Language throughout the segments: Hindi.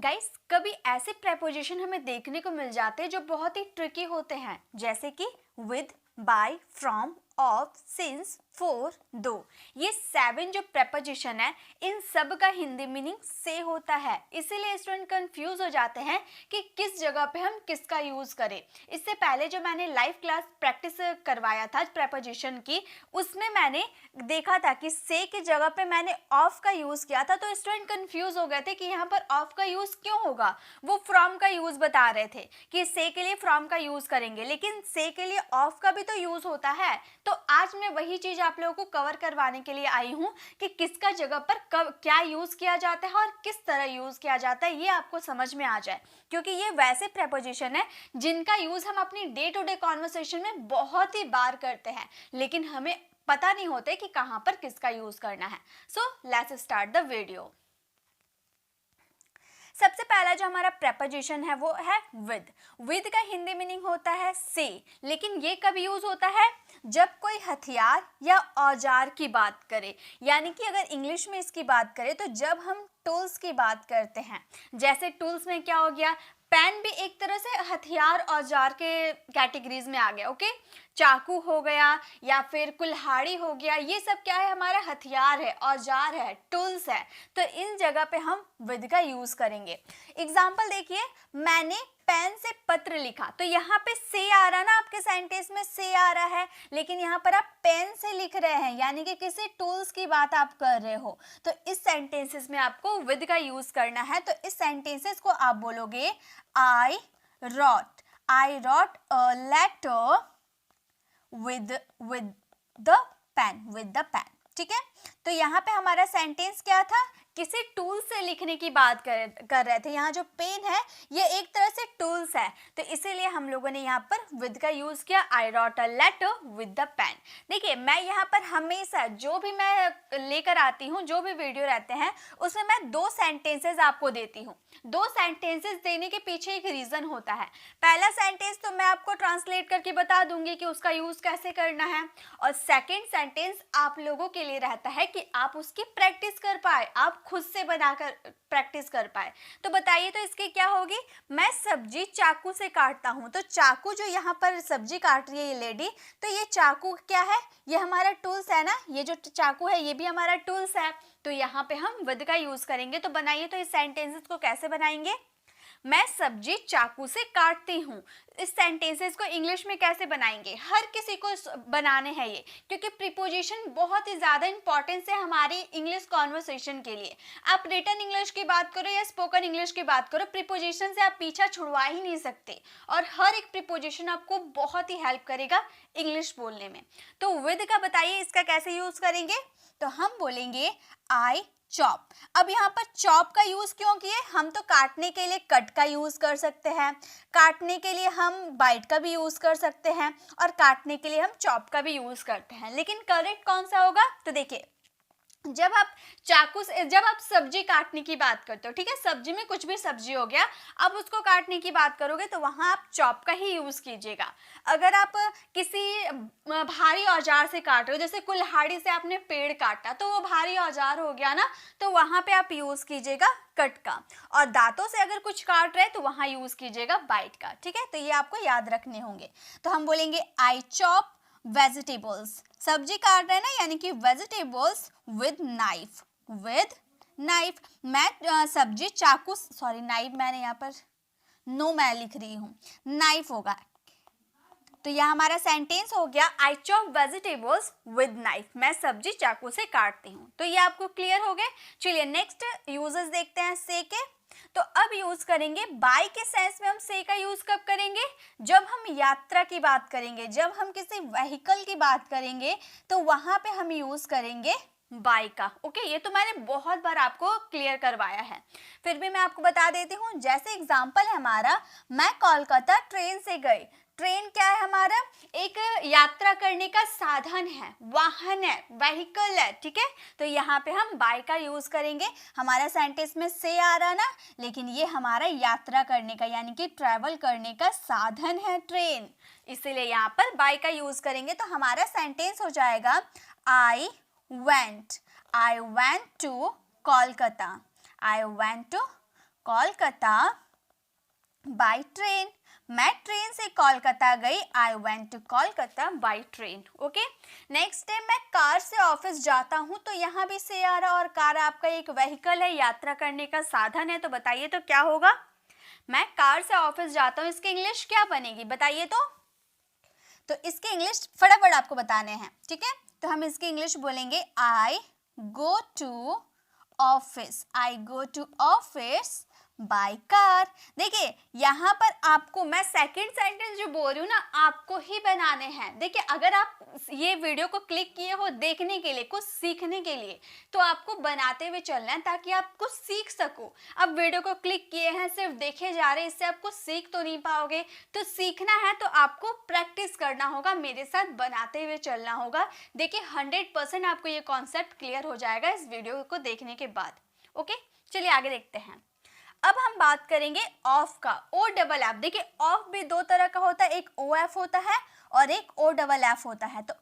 गाइस कभी ऐसे प्रेपोजिशन हमें देखने को मिल जाते हैं जो बहुत ही ट्रिकी होते हैं, जैसे कि with, by, from, of, since, for, दो। ये 7 जो प्रेपोजिशन है, इन सब का हिंदी मीनिंग से होता है। इसीलिए स्टूडेंट कंफ्यूज हो जाते हैं कि किस जगह पे हम किसका यूज करें। इससे पहले जो मैंने लाइव क्लास प्रैक्टिस करवाया था प्रेपोजिशन की, उसमें मैंने देखा था कि से की जगह पे मैंने ऑफ का यूज किया था, तो स्टूडेंट कंफ्यूज हो गए थे कि यहाँ पर ऑफ का यूज क्यों होगा। वो फ्रॉम का यूज बता रहे थे कि से के लिए फ्रॉम का यूज करेंगे, लेकिन से के लिए ऑफ का भी तो यूज होता है। तो आज मैं वही चीज आप लोगों को कवर करवाने के लिए आई हूँ कि किसका जगह पर कब क्या यूज किया जाता है और किस तरह यूज किया जाता है, ये आपको समझ में आ जाए। क्योंकि ये वैसे प्रेपोजिशन है जिनका यूज हम अपनी डे टू डे कॉन्वर्सेशन में बहुत ही बार करते हैं, लेकिन हमें पता नहीं होते कि कहां पर किसका यूज करना है। So let's start the video. सबसे पहला जो हमारा प्रेपोजिशन है वो है विद। विद का हिंदी मीनिंग होता है से, लेकिन ये कब यूज होता है? जब कोई हथियार या औजार की बात करे, यानी कि अगर इंग्लिश में इसकी बात करें तो जब हम टूल्स की बात करते हैं, जैसे टूल्स में क्या हो गया, पेन भी एक तरह से हथियार औजार के कैटेगरीज में आ गया। ओके, चाकू हो गया या फिर कुल्हाड़ी हो गया, ये सब क्या है, हमारा हथियार है, औजार है, टूल्स है। तो इन जगह पे हम विद का यूज करेंगे। एग्जाम्पल देखिए, मैंने पेन से पत्र लिखा, तो यहाँ पे से आ रहा ना, आपके सेंटेंस में से आ रहा है, लेकिन यहाँ पर आप पेन से लिख रहे हैं, यानी कि किसी टूल्स की बात आप कर रहे हो। तो इस सेंटेंसेस में आपको विद का यूज करना है। तो इस सेंटेंसेस को आप बोलोगे I wrote a letter with the pen। ठीक है, तो यहाँ पे हमारा सेंटेंस क्या था, किसी टूल से लिखने की बात कर रहे थे। यहाँ जो पेन है ये एक तरह से टूल्स है, तो इसीलिए हम लोगों ने यहाँ पर विद का यूज किया। I wrote a letter with the pen. देखिए, मैं यहाँ पर हमेशा जो भी मैं लेकर आती हूँ, जो भी वीडियो रहते हैं, उसमें मैं 2 सेंटेंसेस आपको देती हूँ। 2 सेंटेंसेस देने के पीछे एक रीजन होता है। पहला सेंटेंस तो मैं आपको ट्रांसलेट करके बता दूंगी कि उसका यूज कैसे करना है, और सेकेंड सेंटेंस आप लोगों के लिए रहता है कि आप उसकी प्रैक्टिस कर पाए, आप खुद से बनाकर प्रैक्टिस कर पाए। तो बताइए, तो इसकी क्या होगी, मैं सब्जी चाकू से काटता हूं, तो चाकू जो यहाँ पर सब्जी काट रही है ये लेडी, तो ये चाकू क्या है, ये हमारा टूल्स है ना, ये जो चाकू है ये भी हमारा टूल्स है। तो यहाँ पे हम विद का यूज करेंगे। तो बनाइए, तो इस सेंटेंसेस को कैसे बनाएंगे, मैं सब्जी चाकू से काटती हूँ। इस सेंटेंसेस को इंग्लिश में कैसे बनाएंगे, हर किसी को बनाने हैं ये, क्योंकि प्रीपोजिशन बहुत ही ज़्यादा इंपॉर्टेंस है हमारी इंग्लिश कॉन्वर्सेशन के लिए। आप रिटन इंग्लिश की बात करो या स्पोकन इंग्लिश की बात करो, प्रीपोजिशन से आप पीछा छुड़वा ही नहीं सकते, और हर एक प्रीपोजिशन आपको बहुत ही हेल्प करेगा इंग्लिश बोलने में। तो विद का बताइए, इसका कैसे यूज करेंगे, तो हम बोलेंगे आई चॉप। अब यहाँ पर चॉप का यूज क्यों किए, हम तो काटने के लिए कट का यूज कर सकते हैं, काटने के लिए हम बाइट का भी यूज कर सकते हैं, और काटने के लिए हम चॉप का भी यूज करते हैं। लेकिन करेक्ट कौन सा होगा, तो देखिए, जब आप चाकू से, जब आप सब्जी काटने की बात करते हो, ठीक है, सब्जी में कुछ भी सब्जी हो गया, अब उसको काटने की बात करोगे तो वहां आप चॉप का ही यूज कीजिएगा। अगर आप किसी भारी औजार से काट रहे हो, जैसे कुल्हाड़ी से आपने पेड़ काटा, तो वो भारी औजार हो गया ना, तो वहां पे आप यूज कीजिएगा कट का। और दांतों से अगर कुछ काट रहे हैं तो वहां यूज कीजिएगा बाइट का। ठीक है, तो ये आपको याद रखने होंगे। तो हम बोलेंगे आई चॉप वेजिटेबल्स, सब्जी काट रहे हैं ना, यानी कि vegetables with knife, with knife. मैं सब्जी चाकू, सॉरी नाइफ मैंने यहाँ पर नो मैं लिख रही हूँ, नाइफ होगा। तो यह हमारा सेंटेंस हो गया, I chop vegetables with knife, मैं सब्जी चाकू से काटती हूँ। तो ये आपको क्लियर हो गए। चलिए नेक्स्ट यूजेस देखते हैं से के। तो अब यूज करेंगे बाय के सेंस में। हम से का यूज कब करेंगे, जब हम यात्रा की बात करेंगे, जब हम किसी व्हीकल की बात करेंगे, तो वहां पे हम यूज करेंगे बाय का। ओके, ये तो मैंने बहुत बार आपको क्लियर करवाया है, फिर भी मैं आपको बता देती हूँ। जैसे एग्जांपल है हमारा, मैं कोलकाता ट्रेन से गई। ट्रेन क्या है हमारा, एक यात्रा करने का साधन है, वाहन है, व्हीकल है। ठीक है, तो यहाँ पे हम बाय का यूज करेंगे। हमारा सेंटेंस में से आ रहा ना, लेकिन ये हमारा यात्रा करने का, यानी कि ट्रैवल करने का साधन है ट्रेन, इसीलिए यहाँ पर बाय का यूज करेंगे। तो हमारा सेंटेंस हो जाएगा, I went to Kolkata, I went to Kolkata by train. मैं ट्रेन से कोलकाता गई। I went to Kolkata by train. Okay, next है मैं कार से ऑफिस जाता हूँ। तो यहाँ भी से आ रहा, और कार आपका एक व्हीकल है, यात्रा करने का साधन है। तो बताइए तो क्या होगा? मैं कार से ऑफिस जाता हूँ, इसकी इंग्लिश क्या बनेगी बताइए तो इसके इंग्लिश फटाफट आपको बताने हैं, ठीक है। तो हम इसकी इंग्लिश बोलेंगे I go to office. I go to office by car. देखिए यहाँ पर आपको मैं सेकंड सेंटेंस जो बोल रही हूँ ना, आपको ही बनाने हैं। देखिए अगर आप ये वीडियो को क्लिक किए हो देखने के लिए, कुछ सीखने के लिए, तो आपको बनाते हुए चलना है ताकि आप कुछ सीख सको। अब वीडियो को क्लिक किए हैं, सिर्फ देखे जा रहे हैं, इससे आप कुछ सीख तो नहीं पाओगे। तो सीखना है तो आपको प्रैक्टिस करना होगा, मेरे साथ बनाते हुए चलना होगा। देखिए 100% आपको ये कॉन्सेप्ट क्लियर हो जाएगा इस वीडियो को देखने के बाद। ओके, चलिए आगे देखते हैं। अब हम बात करेंगे ऑफ का, ओ डबल एफ। देखिए ऑफ भी दो तरह का होता है, एक ओ एफ होता है और एक ओ डबल एफ होता है। तो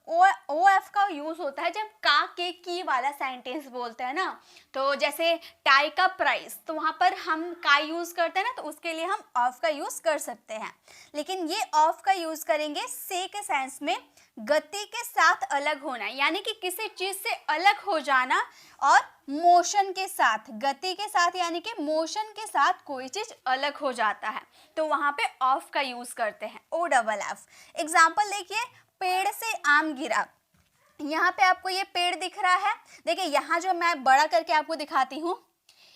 ओ एफ का यूज होता है जब का के की वाला सेंटेंस बोलते हैं ना। तो जैसे टाई का प्राइस, तो वहां पर हम का यूज करते हैं ना, तो उसके लिए हम ऑफ का यूज कर सकते हैं। लेकिन ये ऑफ का यूज करेंगे से के सेंस में, गति के साथ अलग होना, यानी कि किसी चीज से अलग हो जाना, और मोशन के साथ, गति के साथ यानी कि मोशन के साथ कोई चीज अलग हो जाता है, तो वहां पे ऑफ का यूज करते हैं, ओ डबल एफ। एग्जाम्पल देखिए, पेड़ से आम गिरा। यहाँ पे आपको ये पेड़ दिख रहा है। देखिए यहाँ जो मैं बड़ा करके आपको दिखाती हूँ,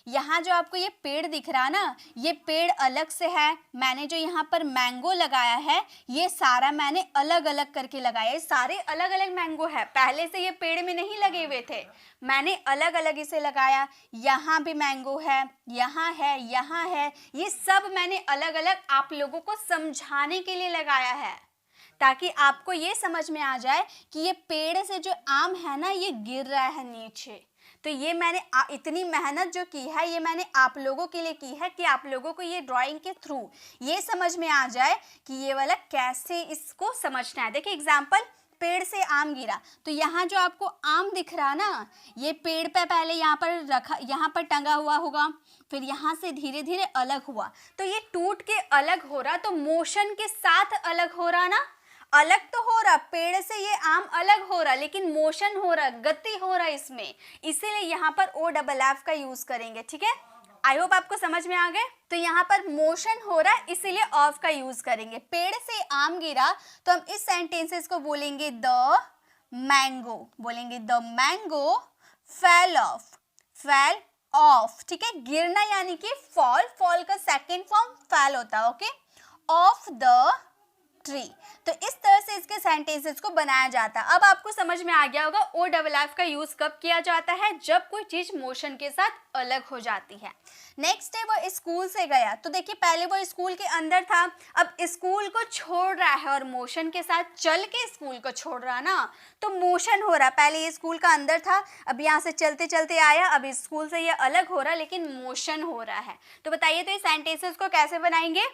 यहाँ जो आपको ये पेड़ दिख रहा ना, ये पेड़ अलग से है। मैंने जो यहाँ पर मैंगो लगाया है, ये सारा मैंने अलग अलग करके लगाया है। सारे अलग अलग मैंगो है, पहले से ये पेड़ में नहीं लगे हुए थे, मैंने अलग अलग इसे लगाया। यहाँ भी मैंगो है, यहाँ है, यहाँ है, ये सब मैंने अलग अलग आप लोगों को समझाने के लिए लगाया है, ताकि आपको ये समझ में आ जाए कि ये पेड़ से जो आम है ना, ये गिर रहा है नीचे। तो ये मैंने इतनी मेहनत जो की है, ये मैंने आप लोगों के लिए की है कि आप लोगों को ये ड्राइंग के थ्रू ये समझ में आ जाए कि ये वाला कैसे इसको समझना है। देखिए एग्जाम्पल, पेड़ से आम गिरा। तो यहाँ जो आपको आम दिख रहा ना, ये पेड़ पे पहले यहाँ पर रखा, यहाँ पर टंगा हुआ होगा, फिर यहाँ से धीरे धीरे अलग हुआ, तो ये टूट के अलग हो रहा, तो मोशन के साथ अलग हो रहा ना। अलग तो हो रहा, पेड़ से ये आम अलग हो रहा, लेकिन मोशन हो रहा, गति हो रहा इसमें, इसीलिए यहाँ पर ओ डबल एफ का यूज करेंगे, ठीक है। आई होप आपको समझ में आ गए। तो यहाँ पर मोशन हो रहा है, इसीलिए ऑफ का यूज करेंगे। पेड़ से आम गिरा, तो हम इस सेंटेंसेस को बोलेंगे द मैंगो, बोलेंगे the mango fell off, fell off, ठीक है। गिरना यानी कि फॉल, फॉल का सेकेंड फॉर्म फेल होता है, ओके। Of the tree. तो इस तरह से इसके सेंटेंसेस को बनाया जाता है। अब आपको समझ में आ गया होगा ओ डबल एफ का यूज कब किया जाता है, जब कोई चीज मोशन के साथ अलग हो जाती है। नेक्स्ट है वो स्कूल से गया। तो देखिए पहले वो स्कूल के अंदर था, अब स्कूल को छोड़ रहा है, और मोशन के साथ चल के स्कूल को छोड़ रहा ना, तो मोशन हो रहा। पहले ये स्कूल का अंदर था, अब यहाँ से चलते चलते आया, अब स्कूल से ये अलग हो रहा, लेकिन मोशन हो रहा है। तो बताइए तो इस सेंटेंसेस को कैसे बनाएंगे?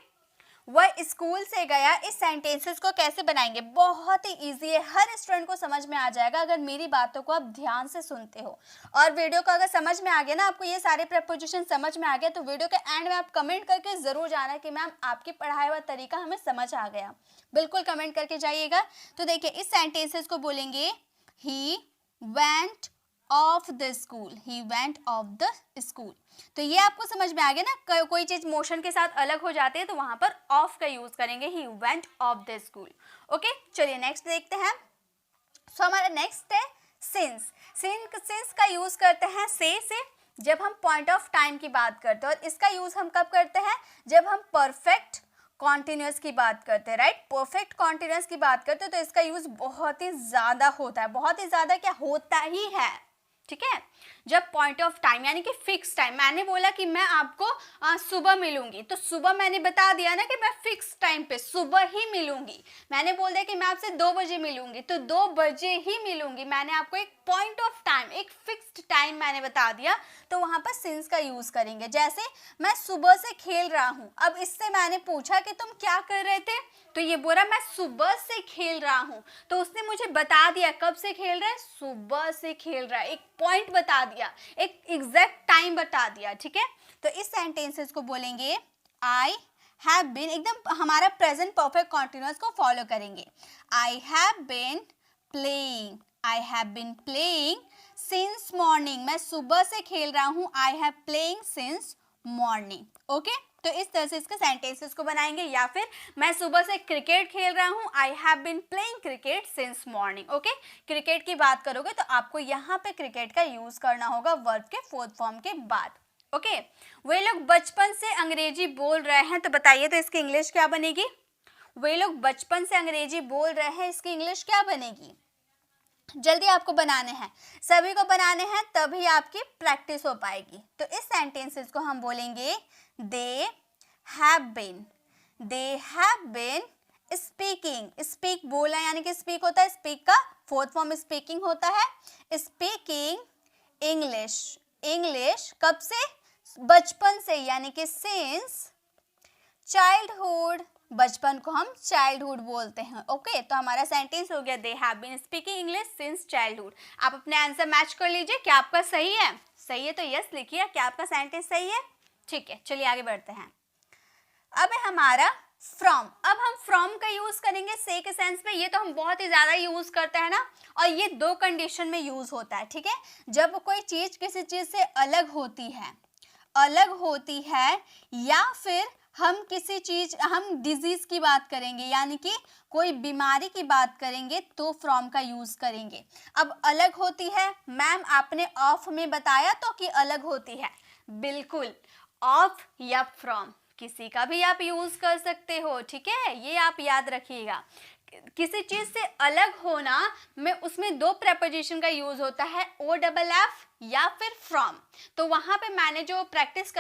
वह स्कूल से गया, इस सेंटेंसेस को कैसे बनाएंगे? बहुत ही इजी है, हर स्टूडेंट को समझ में आ जाएगा अगर मेरी बातों को आप ध्यान से सुनते हो। और वीडियो को अगर समझ में आ गया ना, आपको ये सारे प्रपोजिशन समझ में आ गया, तो वीडियो के एंड में आप कमेंट करके जरूर जाना कि मैम आपकी पढ़ाया हुआ तरीका हमें समझ आ गया। बिल्कुल कमेंट करके जाइएगा। तो देखिए इस सेंटेंसेस को बोलेंगे he went of the school, he went of the school. तो ये आपको समझ में आ गया ना, कोई चीज मोशन के साथ अलग हो जाती है तो वहां पर ऑफ का यूज करेंगे, he went of the school. Okay, चलिए नेक्स्ट देखते हैं। सो हमारा नेक्स्ट है सिंस। सिंस का यूज करते हैं से जब हम पॉइंट ऑफ टाइम की बात करते हैं, और इसका यूज हम कब करते हैं? जब हम परफेक्ट कॉन्टिन्यूस की बात करते हैं, राइट। परफेक्ट कॉन्टिन्यूस की बात करते हैं तो इसका यूज बहुत ही ज्यादा होता है, बहुत ही ज्यादा क्या होता ही है, ठीक है। जब पॉइंट ऑफ टाइम यानी कि फिक्स टाइम, मैंने बोला कि मैं आपको सुबह मिलूंगी, तो सुबह मैंने बता दिया ना कि मैं फिक्स टाइम पे सुबह ही मिलूंगी। मैंने बोल दिया कि मैं आपसे 2 बजे मिलूंगी, तो 2 बजे ही मिलूंगी। मैंने आपको एक पॉइंट ऑफ टाइम, एक फिक्स्ड टाइम मैंने बता दिया, तो वहां पर सिंस का यूज करेंगे। जैसे मैं सुबह से खेल रहा हूं, अब इससे मैंने पूछा कि तुम क्या कर रहे थे, तो ये बोला मैं सुबह से खेल रहा हूं, तो उसने मुझे बता दिया कब से खेल रहा है, सुबह से खेल रहा है, एक पॉइंट बता दिया, एक एग्जैक्ट टाइम बता दिया, ठीक है। तो इस सेंटेंसेस को बोलेंगे आई हैव बीन, एकदम हमारा प्रेजेंट परफेक्ट कॉन्टिन्यूअस को फॉलो करेंगे। I have been playing, I have been playing since morning, मैं सुबह से खेल रहा हूँ। I have playing since morning. Okay, तो इस तरह से इसके सेंटेंसेस को बनाएंगे। या फिर मैं सुबह से क्रिकेट खेल रहा हूँ, I have been playing cricket since morning. Okay, cricket की बात करोगे तो आपको यहाँ पे क्रिकेट का यूज करना होगा वर्ब के फोर्थ फॉर्म के बाद। ओके, वे लोग बचपन से अंग्रेजी बोल रहे हैं, तो बताइए तो इसकी इंग्लिश क्या बनेगी? वे लोग बचपन से अंग्रेजी बोल रहे हैं, इसकी इंग्लिश क्या बनेगी? जल्दी आपको बनाने हैं, सभी को बनाने हैं, तभी आपकी प्रैक्टिस हो पाएगी। तो इस सेंटेंसेस को हम बोलेंगे they have been, they have been speaking. Speak बोला यानी कि स्पीक होता है, स्पीक का फोर्थ फॉर्म स्पीकिंग होता है। स्पीकिंग इंग्लिश, इंग्लिश कब से? बचपन से, यानी कि सिंस चाइल्डहुड, बचपन को हम चाइल्डहुड बोलते हैं। ओके, तो हमारा सेंटेंस हो गया they have been speaking English since childhood. आप अपने आंसर मैच कर लीजिए, क्या आपका सही है? सही है तो यस लिखिए, क्या आपका सेंटेंस सही है? ठीक है, चलिए आगे बढ़ते हैं। अब है हमारा फ्रॉम। अब हम फ्रॉम का यूज करेंगे से के सेंस में, ये तो हम बहुत ही ज्यादा यूज करते हैं ना, और ये दो कंडीशन में यूज होता है। ठीक है, जब कोई चीज किसी चीज से अलग होती है, अलग होती है, या फिर हम किसी चीज, हम डिजीज की बात करेंगे यानी कि कोई बीमारी की बात करेंगे तो फ्रॉम का यूज करेंगे। अब अलग होती है, मैम आपने ऑफ में बताया तो कि अलग होती है, बिल्कुल ऑफ या फ्रॉम किसी का भी आप यूज कर सकते हो। ठीक है, ये आप याद रखिएगा। किसी चीज से अलग होना में उसमें दो प्रेपोजिशन का यूज होता है, ओ डबल एफ या फिर फ्रॉम। तो वहां पे मैंने जो प्रैक्टिस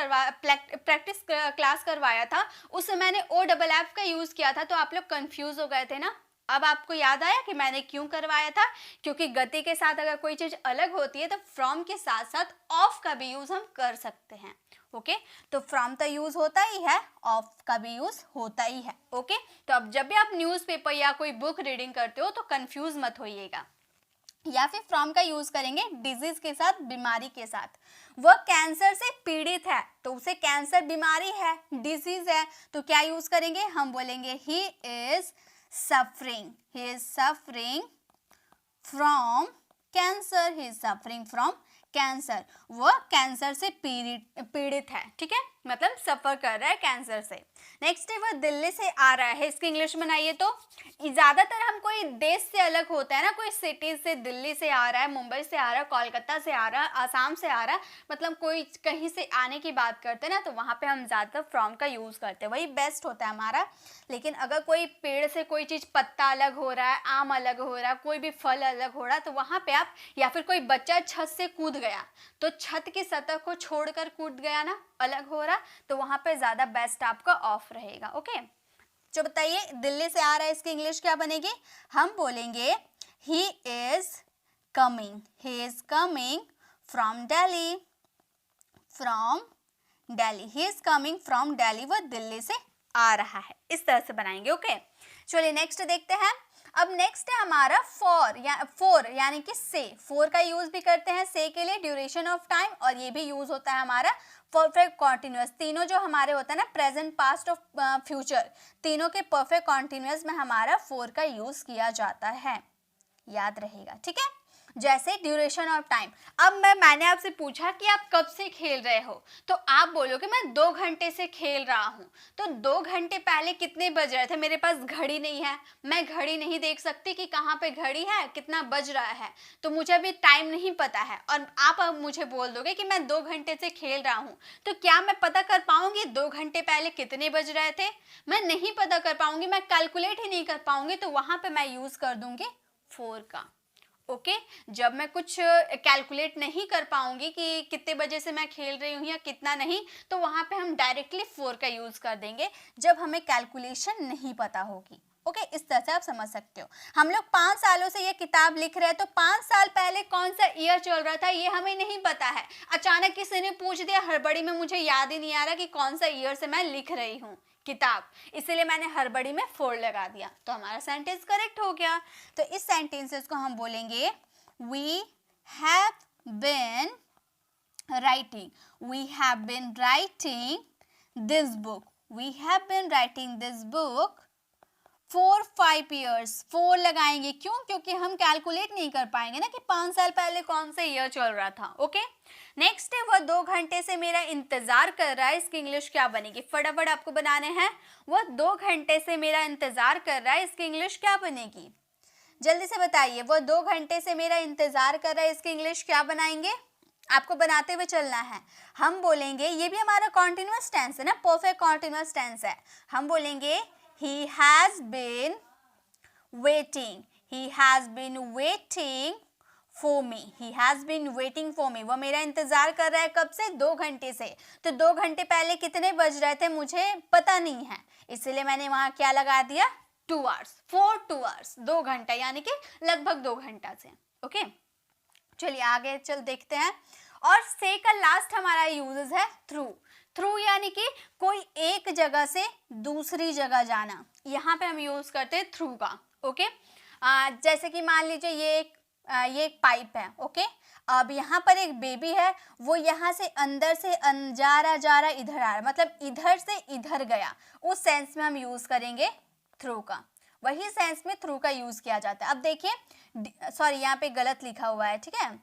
क्लास करवाया था, उसमें मैंने ओ डबल एफ का यूज किया था, तो आप लोग कंफ्यूज हो गए थे ना। अब आपको याद आया कि मैंने क्यों करवाया था? क्योंकि गति के साथ अगर कोई चीज अलग होती है तो फ्रॉम के साथ साथ ऑफ का भी यूज हम कर सकते हैं। ओके, तो फ्रॉम का यूज होता ही है, ऑफ का भी यूज होता ही है। ओके, तो अब जब भी आप न्यूज़पेपर या कोई बुक रीडिंग करते हो तो कंफ्यूज मत होइएगा। या फिर फ्रॉम का यूज करेंगे डिजीज के साथ, बीमारी के साथ। वह कैंसर से पीड़ित है, तो उसे कैंसर बीमारी है, डिजीज है, तो क्या यूज करेंगे? हम बोलेंगे he is suffering, he is suffering from cancer, he is suffering from cancer. वह कैंसर से पीड़ित है। ठीक है, मतलब सफर कर रहा है कैंसर से। नेक्स्ट है वह दिल्ली से आ रहा है, इसकी इंग्लिश बनाइए तो। ज्यादातर हम कोई देश से अलग होता है ना, कोई सिटी से, दिल्ली से आ रहा है, मुंबई से आ रहा है, कोलकाता से आ रहा है, आसाम से आ रहा है, मतलब कोई कहीं से आने की बात करते हैं ना, तो वहां पे हम ज्यादातर फ्रॉम का यूज करते हैं, वही बेस्ट होता है हमारा। लेकिन अगर कोई पेड़ से कोई चीज, पत्ता अलग हो रहा है, आम अलग हो रहा है, कोई भी फल अलग हो रहा है, तो वहां पे आप, या फिर कोई बच्चा छत से कूद गया, तो छत की सतह को छोड़कर कूद गया ना, अलग हो रहा, तो वहां पे ज्यादा बेस्ट आपका ऑफ रहेगा। ओके, जो बताइए दिल्ली से आ रहा है, इसकी इंग्लिश क्या बनेगी? हम बोलेंगे he is coming, he is coming from Delhi, from Delhi, he is coming from Delhi, वह दिल्ली से आ रहा है। इस तरह से बनाएंगे। ओके, चलिए नेक्स्ट देखते हैं। अब नेक्स्ट है हमारा फोर यानी कि से। फोर का यूज भी करते हैं से के लिए, ड्यूरेशन ऑफ टाइम, और ये भी यूज होता है हमारा परफेक्ट कॉन्टिन्यूअस। तीनों जो हमारे होता है ना, प्रेजेंट, पास्ट और फ्यूचर, तीनों के परफेक्ट कॉन्टिन्यूअस में हमारा फोर का यूज किया जाता है, याद रहेगा। ठीक है, जैसे ड्यूरेशन ऑफ टाइम। अब मैंने आपसे पूछा कि आप कब से खेल रहे हो, तो आप बोलोगे मैं 2 घंटे से खेल रहा हूं। तो 2 घंटे पहले कितने बज रहे थे? मेरे पास घड़ी नहीं है, मैं घड़ी नहीं देख सकती कि कहाँ पे घड़ी है, कितना बज रहा है, तो मुझे अभी टाइम नहीं पता है। और आप अब मुझे बोल दोगे कि मैं 2 घंटे से खेल रहा हूँ, तो क्या मैं पता कर पाऊंगी 2 घंटे पहले कितने बज रहे थे? मैं नहीं पता कर पाऊंगी, मैं कैलकुलेट ही नहीं कर पाऊंगी, तो वहां पे मैं यूज कर दूंगी 4 का। ओके, जब मैं कुछ कैलकुलेट नहीं कर पाऊंगी कि कितने बजे से मैं खेल रही हूँ या कितना नहीं, तो वहां पे हम डायरेक्टली 4 का यूज कर देंगे, जब हमें कैलकुलेशन नहीं पता होगी। ओके, इस तरह से आप समझ सकते हो। हम लोग 5 सालों से ये किताब लिख रहे हैं, तो 5 साल पहले कौन सा ईयर चल रहा था ये हमें नहीं पता है। अचानक किसी ने पूछ दिया, हड़बड़ी में मुझे याद ही नहीं आ रहा कि कौन सा ईयर से मैं लिख रही हूँ किताब, इसीलिए मैंने हड़बड़ी में 4 लगा दिया, तो हमारा सेंटेंस करेक्ट हो गया। तो इस सेंटेंसेस को हम बोलेंगे we have been writing. We have been writing this book. We have been writing this book 4-5 years. 4 लगाएंगे, क्यों? क्योंकि हम कैलकुलेट नहीं कर पाएंगे ना कि 5 साल पहले कौन सा ईयर चल रहा था. ओके, नेक्स्ट है, वह 2 घंटे से मेरा इंतजार कर रहा है. इसकी इंग्लिश क्या बनेगी? फटाफट आपको बनाने हैं. वह 2 घंटे से मेरा इंतजार कर रहा है. इसकी इंग्लिश क्या बनेगी? जल्दी से बताइए. वह 2 घंटे से मेरा इंतजार कर रहा है. इसकी इंग्लिश क्या बनाएंगे? आपको बनाते हुए चलना है. हम बोलेंगे, ये भी हमारा कॉन्टिन्यूअस टेंस है ना, परफेक्ट कॉन्टिन्यूअस टेंस है. हम बोलेंगे he has been waiting. He has been waiting for me. He has been waiting for me. वह मेरा इंतजार कर रहा है. कब से? 2 घंटे से. तो 2 घंटे पहले कितने बज रहे थे मुझे पता नहीं है, इसलिए मैंने वहां क्या लगा दिया? 2 hours. 2 hours. 2 घंटा, यानी कि लगभग 2 घंटा से. ओके, चलिए आगे चल देखते हैं. और से का लास्ट हमारा यूजेस है थ्रू. थ्रू यानी कि कोई एक जगह से दूसरी जगह जाना. यहाँ पे हम यूज करते हैं थ्रू का. ओके, जैसे कि मान लीजिए ये एक पाइप है. ओके, अब यहाँ पर एक बेबी है, वो यहाँ से अंदर से जा रहा इधर आ रहा, मतलब इधर से इधर गया. उस सेंस में हम यूज करेंगे थ्रू का. वही सेंस में थ्रू का यूज किया जाता है. अब देखिए, सॉरी यहाँ पे गलत लिखा हुआ है. ठीक है,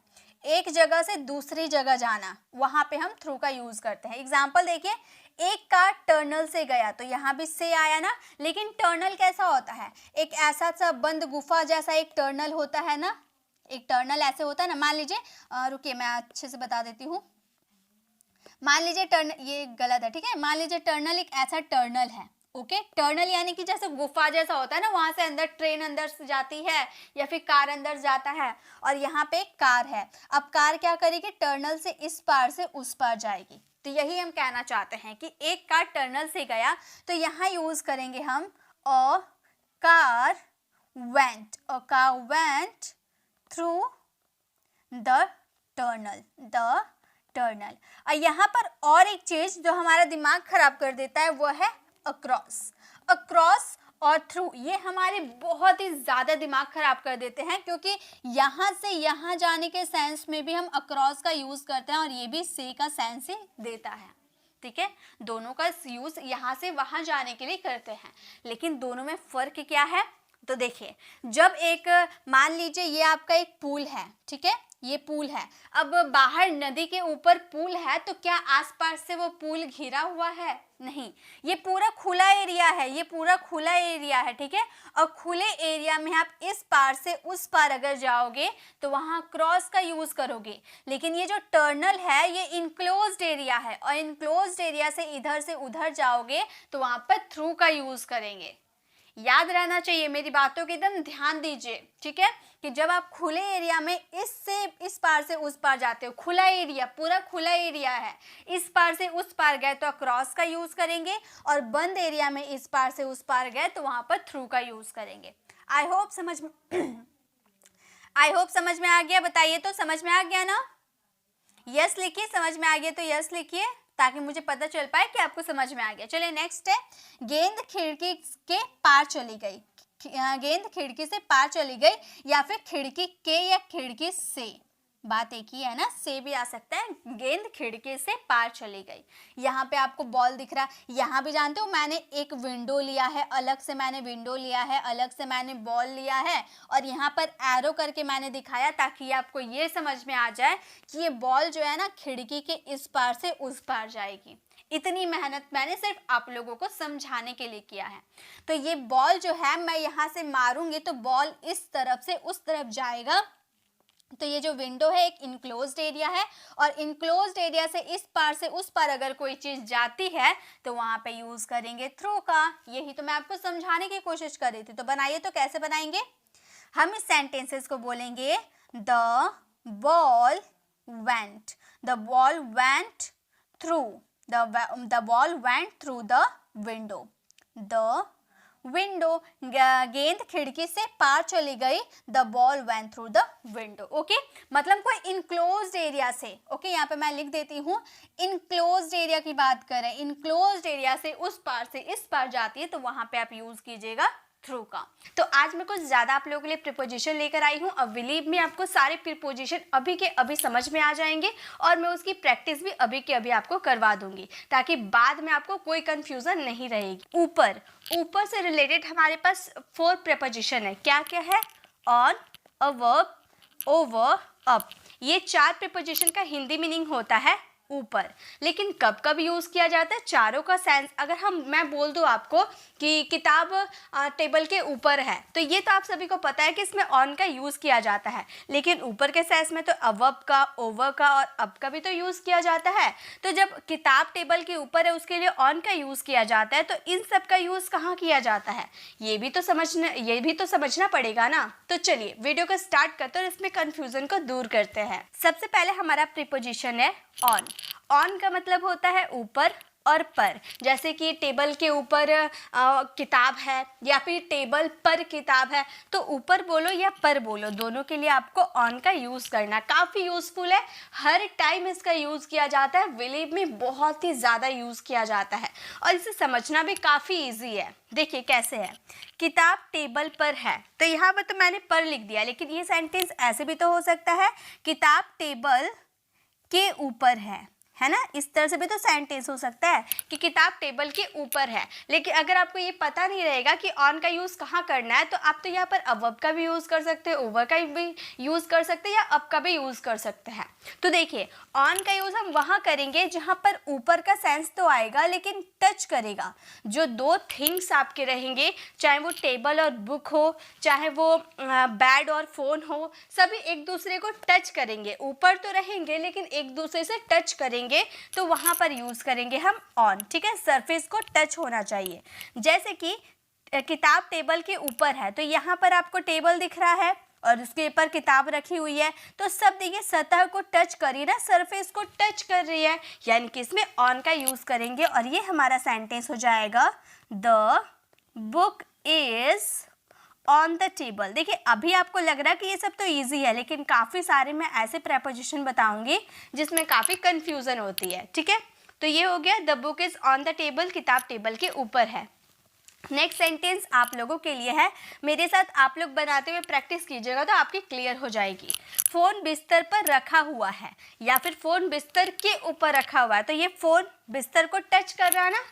एक जगह से दूसरी जगह जाना, वहां पे हम थ्रू का यूज करते हैं. एग्जाम्पल देखिए, एक कार टनल से गया, तो यहाँ भी से आया ना. लेकिन टनल कैसा होता है? एक ऐसा सा बंद गुफा जैसा एक टनल होता है ना. एक टनल ऐसे होता है ना. मान लीजिए, रुकिए मैं अच्छे से बता देती हूँ. मान लीजिए ये गलत है. ठीक है, मान लीजिए टनल एक ऐसा टनल है. ओके, टनल यानी कि जैसे गुफा जैसा होता है ना, वहां से अंदर ट्रेन अंदर से जाती है या फिर कार अंदर जाता है. और यहाँ पे एक कार है. अब कार क्या करेगी? टनल से इस पार से उस पार जाएगी. तो यही हम कहना चाहते हैं कि एक कार टनल से गया, तो यहाँ यूज करेंगे हम a car went. A car went through the tunnel. और यहाँ पर और एक चीज जो हमारा दिमाग खराब कर देता है, वो है अक्रॉस. अक्रॉस और थ्रू, ये हमारे बहुत ही ज़्यादा दिमाग खराब कर देते हैं, क्योंकि यहाँ से यहाँ जाने के सेंस में भी हम अक्रॉस का यूज़ करते हैं और ये भी से का सेंस ही देता है. ठीक है, दोनों का यूज़ यहाँ से वहाँ जाने के लिए करते हैं, लेकिन दोनों में फ़र्क क्या है? तो देखिए, जब एक मान लीजिए ये आपका एक पूल है. ठीक है, ये पूल है. अब बाहर नदी के ऊपर पूल है, तो क्या आसपास से वो पूल घिरा हुआ है? नहीं, ये पूरा खुला एरिया है. ये पूरा खुला एरिया है. ठीक है, और खुले एरिया में आप इस पार से उस पार अगर जाओगे तो वहाँ क्रॉस का यूज करोगे. लेकिन ये जो टनल है, ये इनक्लोज्ड एरिया है, और इनक्लोज्ड एरिया से इधर से उधर जाओगे तो वहाँ पर थ्रू का यूज करेंगे. याद रहना चाहिए, मेरी बातों के एकदम ध्यान दीजिए. ठीक है, कि जब आप खुले एरिया में इससे इस पार से उस पार जाते हो, खुला एरिया, पूरा खुला एरिया है, इस पार से उस पार गए तो क्रॉस का यूज करेंगे, और बंद एरिया में इस पार से उस पार गए तो वहां पर थ्रू का यूज करेंगे. आई होप समझ में आ गया. बताइए तो, समझ में आ गया ना? यस लिखिए, समझ में आ गया तो यस लिखिए, ताकि मुझे पता चल पाए कि आपको समझ में आ गया. चलिए नेक्स्ट है, गेंद खिड़की के पार चली गई. गेंद खिड़की से पार चली गई, या फिर खिड़की के या खिड़की से, बात एक ही है ना, से भी आ सकता है. गेंद खिड़की से पार चली गई. यहाँ पे आपको बॉल दिख रहा है. यहाँ भी जानते हो, मैंने एक विंडो लिया है, अलग से मैंने विंडो लिया है, अलग से मैंने बॉल लिया है, और यहाँ पर एरो करके मैंने दिखाया ताकि आपको ये समझ में आ जाए कि ये बॉल जो है ना, खिड़की के इस पार से उस पार जाएगी. इतनी मेहनत मैंने सिर्फ आप लोगों को समझाने के लिए किया है. तो ये बॉल जो है, मैं यहाँ से मारूंगी तो बॉल इस तरफ से उस तरफ जाएगा. तो ये जो विंडो है एक इनक्लोज्ड एरिया है, और इनक्लोज्ड एरिया से इस पार से उस पार अगर कोई चीज जाती है तो वहां पे यूज करेंगे थ्रू का. यही तो मैं आपको समझाने की कोशिश कर रही थी. तो बनाइए तो, कैसे बनाएंगे? हम इस सेंटेंसेस को बोलेंगे, the ball went. The ball went through. The ball went through the window. The window, गेंद खिड़की से पार चली गई. The ball went through the window. Okay, मतलब कोई इनक्लोज्ड एरिया से. ओके, यहाँ पे मैं लिख देती हूँ, इनक्लोज्ड एरिया की बात करें, इनक्लोज्ड एरिया से उस पार से इस पार जाती है तो वहां पे आप यूज कीजिएगा थ्रू का। तो आज मैं कुछ ज़्यादा आप लोगों के लिए प्रीपोजिशन लेकर आई हूँ और बिलीव में आपको सारे प्रीपोजिशन अभी के अभी समझ में आ जाएंगे और मैं उसकी प्रैक्टिस भी अभी के अभी आपको करवा दूंगी ताकि बाद में आपको कोई कंफ्यूजन नहीं रहेगी। ऊपर, ऊपर से रिलेटेड हमारे पास 4 प्रीपोजिशन है। क्या क्या है? On, a verb, over, up. ये 4 प्रीपोजिशन का हिंदी मीनिंग होता है ऊपर। लेकिन कब कब यूज़ किया जाता है? चारों का सेंस अगर मैं बोल दूँ आपको कि किताब टेबल के ऊपर है, तो ये तो आप सभी को पता है कि इसमें ऑन का यूज़ किया जाता है। लेकिन ऊपर के सेंस में तो अवर्ब का, ओवर का और अप का भी तो यूज़ किया जाता है। तो जब किताब टेबल के ऊपर है उसके लिए ऑन का यूज़ किया जाता है, तो इन सब का यूज़ कहाँ किया जाता है ये भी तो समझना पड़ेगा ना। तो चलिए वीडियो को स्टार्ट करते हैं और इसमें कन्फ्यूज़न को दूर करते हैं। सबसे पहले हमारा प्रीपोजिशन है ऑन। ऑन का मतलब होता है ऊपर और पर। जैसे कि टेबल के ऊपर किताब है या फिर टेबल पर किताब है, तो ऊपर बोलो या पर बोलो, दोनों के लिए आपको ऑन का यूज़ करना। काफ़ी यूज़फुल है, हर टाइम इसका यूज़ किया जाता है, बिलीव में बहुत ही ज़्यादा यूज़ किया जाता है और इसे समझना भी काफ़ी ईजी है। देखिए कैसे है, किताब टेबल पर है, तो यहाँ पर तो मैंने पर लिख दिया, लेकिन ये सेंटेंस ऐसे भी तो हो सकता है, किताब टेबल के ऊपर है ना। इस तरह से भी तो सेंटेंस हो सकता है कि किताब टेबल के ऊपर है। लेकिन अगर आपको ये पता नहीं रहेगा कि ऑन का यूज़ कहाँ करना है, तो आप तो यहाँ पर अवर्ब का भी यूज़ कर सकते हैं, ओवर का भी यूज़ कर सकते हैं या अप का भी यूज़ कर सकते हैं। तो देखिए ऑन का यूज़ हम वहाँ करेंगे जहाँ पर ऊपर का सेंस तो आएगा लेकिन टच करेगा। जो 2 थिंग्स आपके रहेंगे, चाहे वो टेबल और बुक हो, चाहे वो बेड और फ़ोन हो, सभी एक दूसरे को टच करेंगे। ऊपर तो रहेंगे लेकिन एक दूसरे से टच करेंगे, तो वहां पर यूज करेंगे हम ऑन। ठीक है, सरफेस को टच होना चाहिए। जैसे कि किताब टेबल के ऊपर है, तो यहाँ पर आपको टेबल दिख रहा है और उसके ऊपर किताब रखी हुई है, तो सब देखिए सतह को टच कर रही है ना, सरफेस को टच कर रही है, यानी कि इसमें ऑन का यूज करेंगे और ये हमारा सेंटेंस हो जाएगा the book is on the table. देखिए अभी आपको लग रहा है कि ये सब तो इजी है, लेकिन काफ़ी सारे मैं ऐसे प्रेपोजिशन बताऊंगी जिसमें काफ़ी कंफ्यूजन होती है। ठीक है, तो ये हो गया the book is on the table, किताब टेबल के ऊपर है। नेक्स्ट सेंटेंस आप लोगों के लिए है, मेरे साथ आप लोग बनाते हुए प्रैक्टिस कीजिएगा तो आपकी क्लियर हो जाएगी। फ़ोन बिस्तर पर रखा हुआ है या फिर फ़ोन बिस्तर के ऊपर रखा हुआ है, तो ये फ़ोन बिस्तर को टच कर रहा है ना,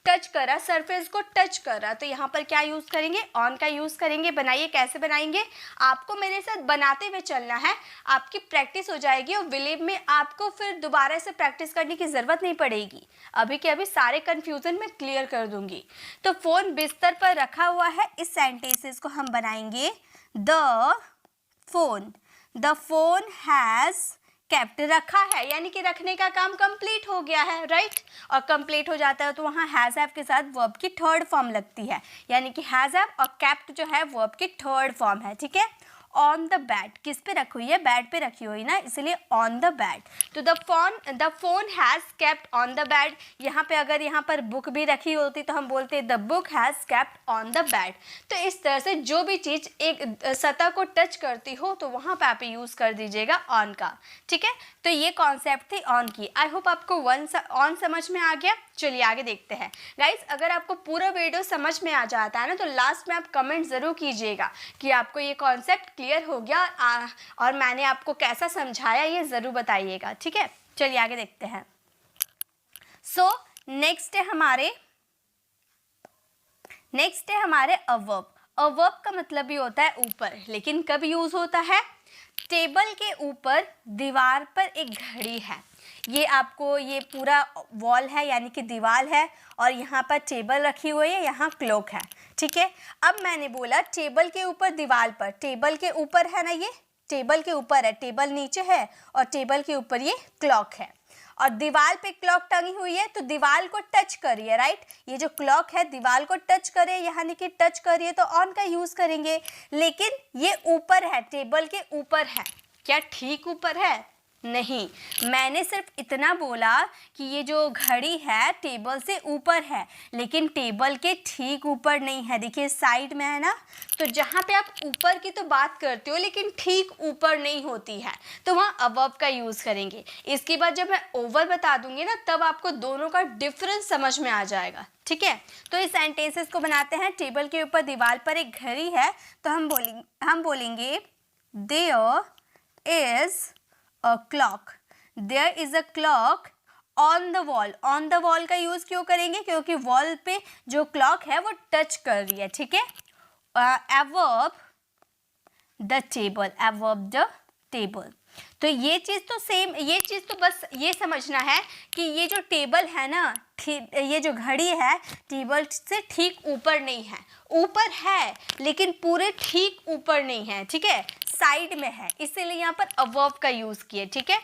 टच करा, सरफेस को टच कर रहा, तो यहाँ पर क्या यूज़ करेंगे? ऑन का यूज़ करेंगे। बनाइए, कैसे बनाएंगे? आपको मेरे साथ बनाते हुए चलना है, आपकी प्रैक्टिस हो जाएगी और बिलीव में आपको फिर दोबारा से प्रैक्टिस करने की ज़रूरत नहीं पड़ेगी। अभी के अभी सारे कन्फ्यूज़न मैं क्लियर कर दूँगी। तो फ़ोन बिस्तर पर रखा हुआ है, इस सेंटेंसेस को हम बनाएंगे द फोन हैज़ केप्ट, रखा है यानी कि रखने का काम कंप्लीट हो गया है, राइट। और कंप्लीट हो जाता है तो वहाँ हैज़ हैव के साथ वर्ब की थर्ड फॉर्म लगती है, यानी कि हैज़ हैव और केप्ट जो है वर्ब की थर्ड फॉर्म है। ठीक है, ऑन द बेड, किस पे रखी हुई है? बेड पे रखी हुई ना, इसलिए ऑन द बेड। तो the phone has kept on the bed. यहाँ पे अगर यहाँ पर बुक भी रखी होती तो हम बोलते the book has kept on the bed. तो इस तरह से जो भी चीज़ एक सतह को टच करती हो तो वहाँ पे आप यूज़ कर दीजिएगा ऑन का। ठीक है, तो ये कॉन्सेप्ट थी ऑन की। आई होप आपको ऑन समझ में आ गया। चलिए आगे देखते हैं गाइस। अगर आपको पूरा वीडियो समझ में आ जाता है ना, तो लास्ट में आप कमेंट ज़रूर कीजिएगा कि आपको ये कॉन्सेप्ट क्लियर हो गया और मैंने आपको कैसा समझाया, ये ज़रूर बताइएगा। ठीक है, चलिए आगे देखते हैं। सो नेक्स्ट है हमारे अवर्ब। अवर्ब का मतलब भी होता है ऊपर, लेकिन कब यूज़ होता है? टेबल के ऊपर दीवार पर एक घड़ी है, ये आपको ये पूरा वॉल है यानी कि दीवार है और यहाँ पर टेबल रखी हुई है, यहाँ क्लॉक है। ठीक है, अब मैंने बोला टेबल के ऊपर दीवार पर, टेबल के ऊपर है ना, ये टेबल के ऊपर है, टेबल नीचे है और टेबल के ऊपर ये क्लॉक है और दीवार पे क्लॉक टंगी हुई है, तो दीवार को टच करिए, राइट। ये जो क्लॉक है दीवार को टच करे, यानी कि टच करिए तो ऑन का यूज़ करेंगे। लेकिन ये ऊपर है, टेबल के ऊपर है, क्या ठीक ऊपर है? नहीं, मैंने सिर्फ इतना बोला कि ये जो घड़ी है टेबल से ऊपर है, लेकिन टेबल के ठीक ऊपर नहीं है। देखिए साइड में है ना, तो जहाँ पे आप ऊपर की तो बात करते हो लेकिन ठीक ऊपर नहीं होती है, तो वहाँ अबव का यूज़ करेंगे। इसके बाद जब मैं ओवर बता दूंगी ना, तब आपको दोनों का डिफरेंस समझ में आ जाएगा। ठीक है, तो इस सेंटेंसेस को बनाते हैं। टेबल के ऊपर दीवार पर एक घड़ी है, तो हम बोलेंगे there is a clock. There is a clock on the wall. On the wall का यूज क्यों करेंगे? क्योंकि वॉल पे जो क्लॉक है वो टच कर रही है। ठीक है, above the table, above the table. तो ये चीज़ तो सेम, ये चीज़ तो बस ये समझना है कि ये जो टेबल है ना, ये जो घड़ी है टेबल से ठीक ऊपर नहीं है, ऊपर है लेकिन पूरे ठीक ऊपर नहीं है। ठीक है, साइड में है, इसीलिए यहाँ पर अबव का यूज़ किए। ठीक है,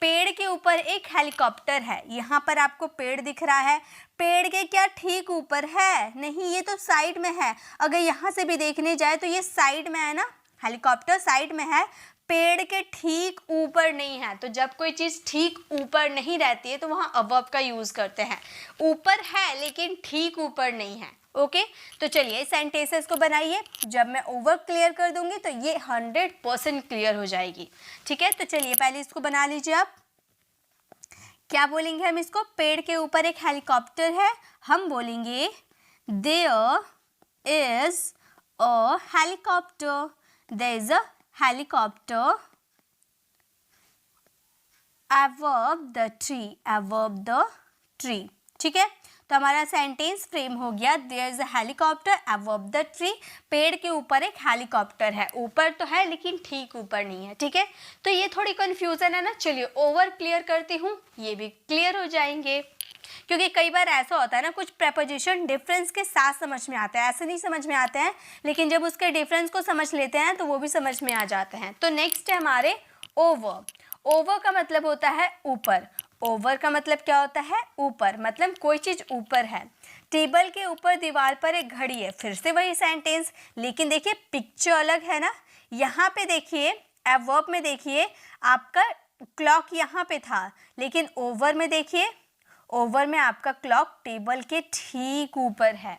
पेड़ के ऊपर एक हेलीकॉप्टर है। यहाँ पर आपको पेड़ दिख रहा है, पेड़ के क्या ठीक ऊपर है? नहीं, ये तो साइड में है। अगर यहाँ से भी देखने जाए तो ये साइड में है ना, हेलीकॉप्टर साइड में है, पेड़ के ठीक ऊपर नहीं है। तो जब कोई चीज़ ठीक ऊपर नहीं रहती है तो वहाँ अबव का यूज़ करते हैं। ऊपर है लेकिन ठीक ऊपर नहीं है। ओके, तो चलिए सेंटेंसेस को बनाइए। जब मैं ओवर क्लियर कर दूंगी तो ये 100% क्लियर हो जाएगी। ठीक है, तो चलिए पहले इसको बना लीजिए आप। क्या बोलेंगे हम इसको? पेड़ के ऊपर एक हेलीकॉप्टर है, हम बोलेंगे there is a helicopter, there is a helicopter above the tree, above the tree। ठीक है, तो हमारा सेंटेंस फ्रेम हो गया, there is a helicopter above the tree। पेड़ के ऊपर एक हेलीकॉप्टर है, ऊपर तो है लेकिन ठीक ऊपर नहीं है। ठीक है, तो ये थोड़ी कंफ्यूजन है ना। चलिए ओवर क्लियर करती हूँ, ये भी क्लियर हो जाएंगे। क्योंकि कई बार ऐसा होता है ना, कुछ प्रेपोजिशन डिफरेंस के साथ समझ में आता है, ऐसे नहीं समझ में आते हैं, लेकिन जब उसके डिफरेंस को समझ लेते हैं तो वो भी समझ में आ जाते हैं। तो नेक्स्ट है हमारे ओवर। ओवर का मतलब होता है ऊपर। ओवर का मतलब क्या होता है? ऊपर, मतलब कोई चीज़ ऊपर है। टेबल के ऊपर दीवार पर एक घड़ी है, फिर से वही सेंटेंस, लेकिन देखिए पिक्चर अलग है ना। यहाँ पे देखिए एडवर्ब में देखिए आपका क्लॉक यहाँ पे था, लेकिन ओवर में देखिए, ओवर में आपका क्लॉक टेबल के ठीक ऊपर है।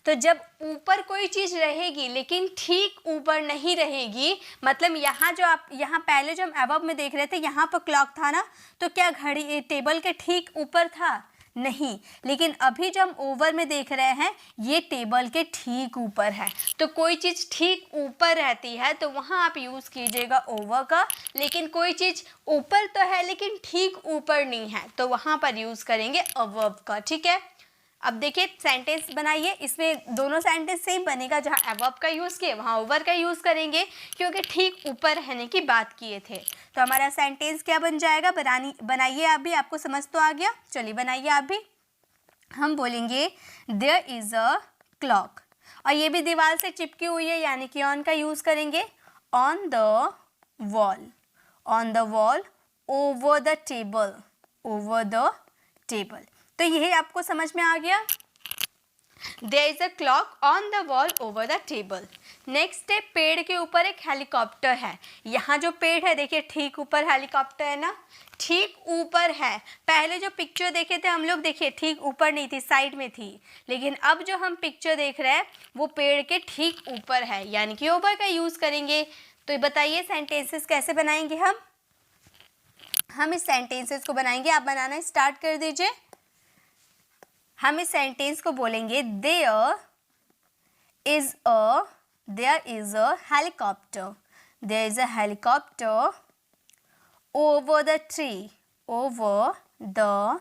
तो जब ऊपर कोई चीज़ रहेगी लेकिन ठीक ऊपर नहीं रहेगी, मतलब यहाँ जो आप यहाँ पहले जो हम अबव में देख रहे थे यहाँ पर क्लॉक था ना, तो क्या घड़ी टेबल के ठीक ऊपर था? नहीं, लेकिन अभी जो हम ओवर में देख रहे हैं ये टेबल के ठीक ऊपर है। तो कोई चीज़ ठीक ऊपर रहती है तो वहाँ आप यूज़ कीजिएगा ओवर का, लेकिन कोई चीज़ ऊपर तो है लेकिन ठीक ऊपर नहीं है तो वहाँ पर यूज़ करेंगे अबव का। ठीक है, अब देखिए सेंटेंस बनाइए, इसमें दोनों सेंटेंस सेम बनेगा। जहाँ अबव का यूज़ किए वहाँ ओवर का यूज़ करेंगे, क्योंकि ठीक ऊपर रहने की बात किए थे। तो हमारा सेंटेंस क्या बन जाएगा? बनाइए आप भी, आपको समझ तो आ गया। चलिए बनाइए आप भी। हम बोलेंगे देयर इज़ अ क्लॉक, और ये भी दीवार से चिपकी हुई है, यानी कि ऑन का यूज़ करेंगे। On the wall, on the wall, over the table, over the table. तो यही आपको समझ में आ गया। There is a clock on the wall over the table। Next है पेड़ के ऊपर एक हेलीकॉप्टर है। यहाँ जो पेड़ है देखिए ठीक ऊपर हेलीकॉप्टर है ना, ठीक ऊपर है। पहले जो पिक्चर देखे थे हम लोग, देखिए ठीक ऊपर नहीं थी, साइड में थी, लेकिन अब जो हम पिक्चर देख रहे हैं वो पेड़ के ठीक ऊपर है, यानी कि ओवर का यूज़ करेंगे। तो बताइए सेंटेंसेस कैसे बनाएंगे हम इस सेंटेंसेस को बनाएंगे। आप बनाना स्टार्ट कर दीजिए। हम इस सेंटेंस को बोलेंगे there is a helicopter, there is a helicopter over the tree, over the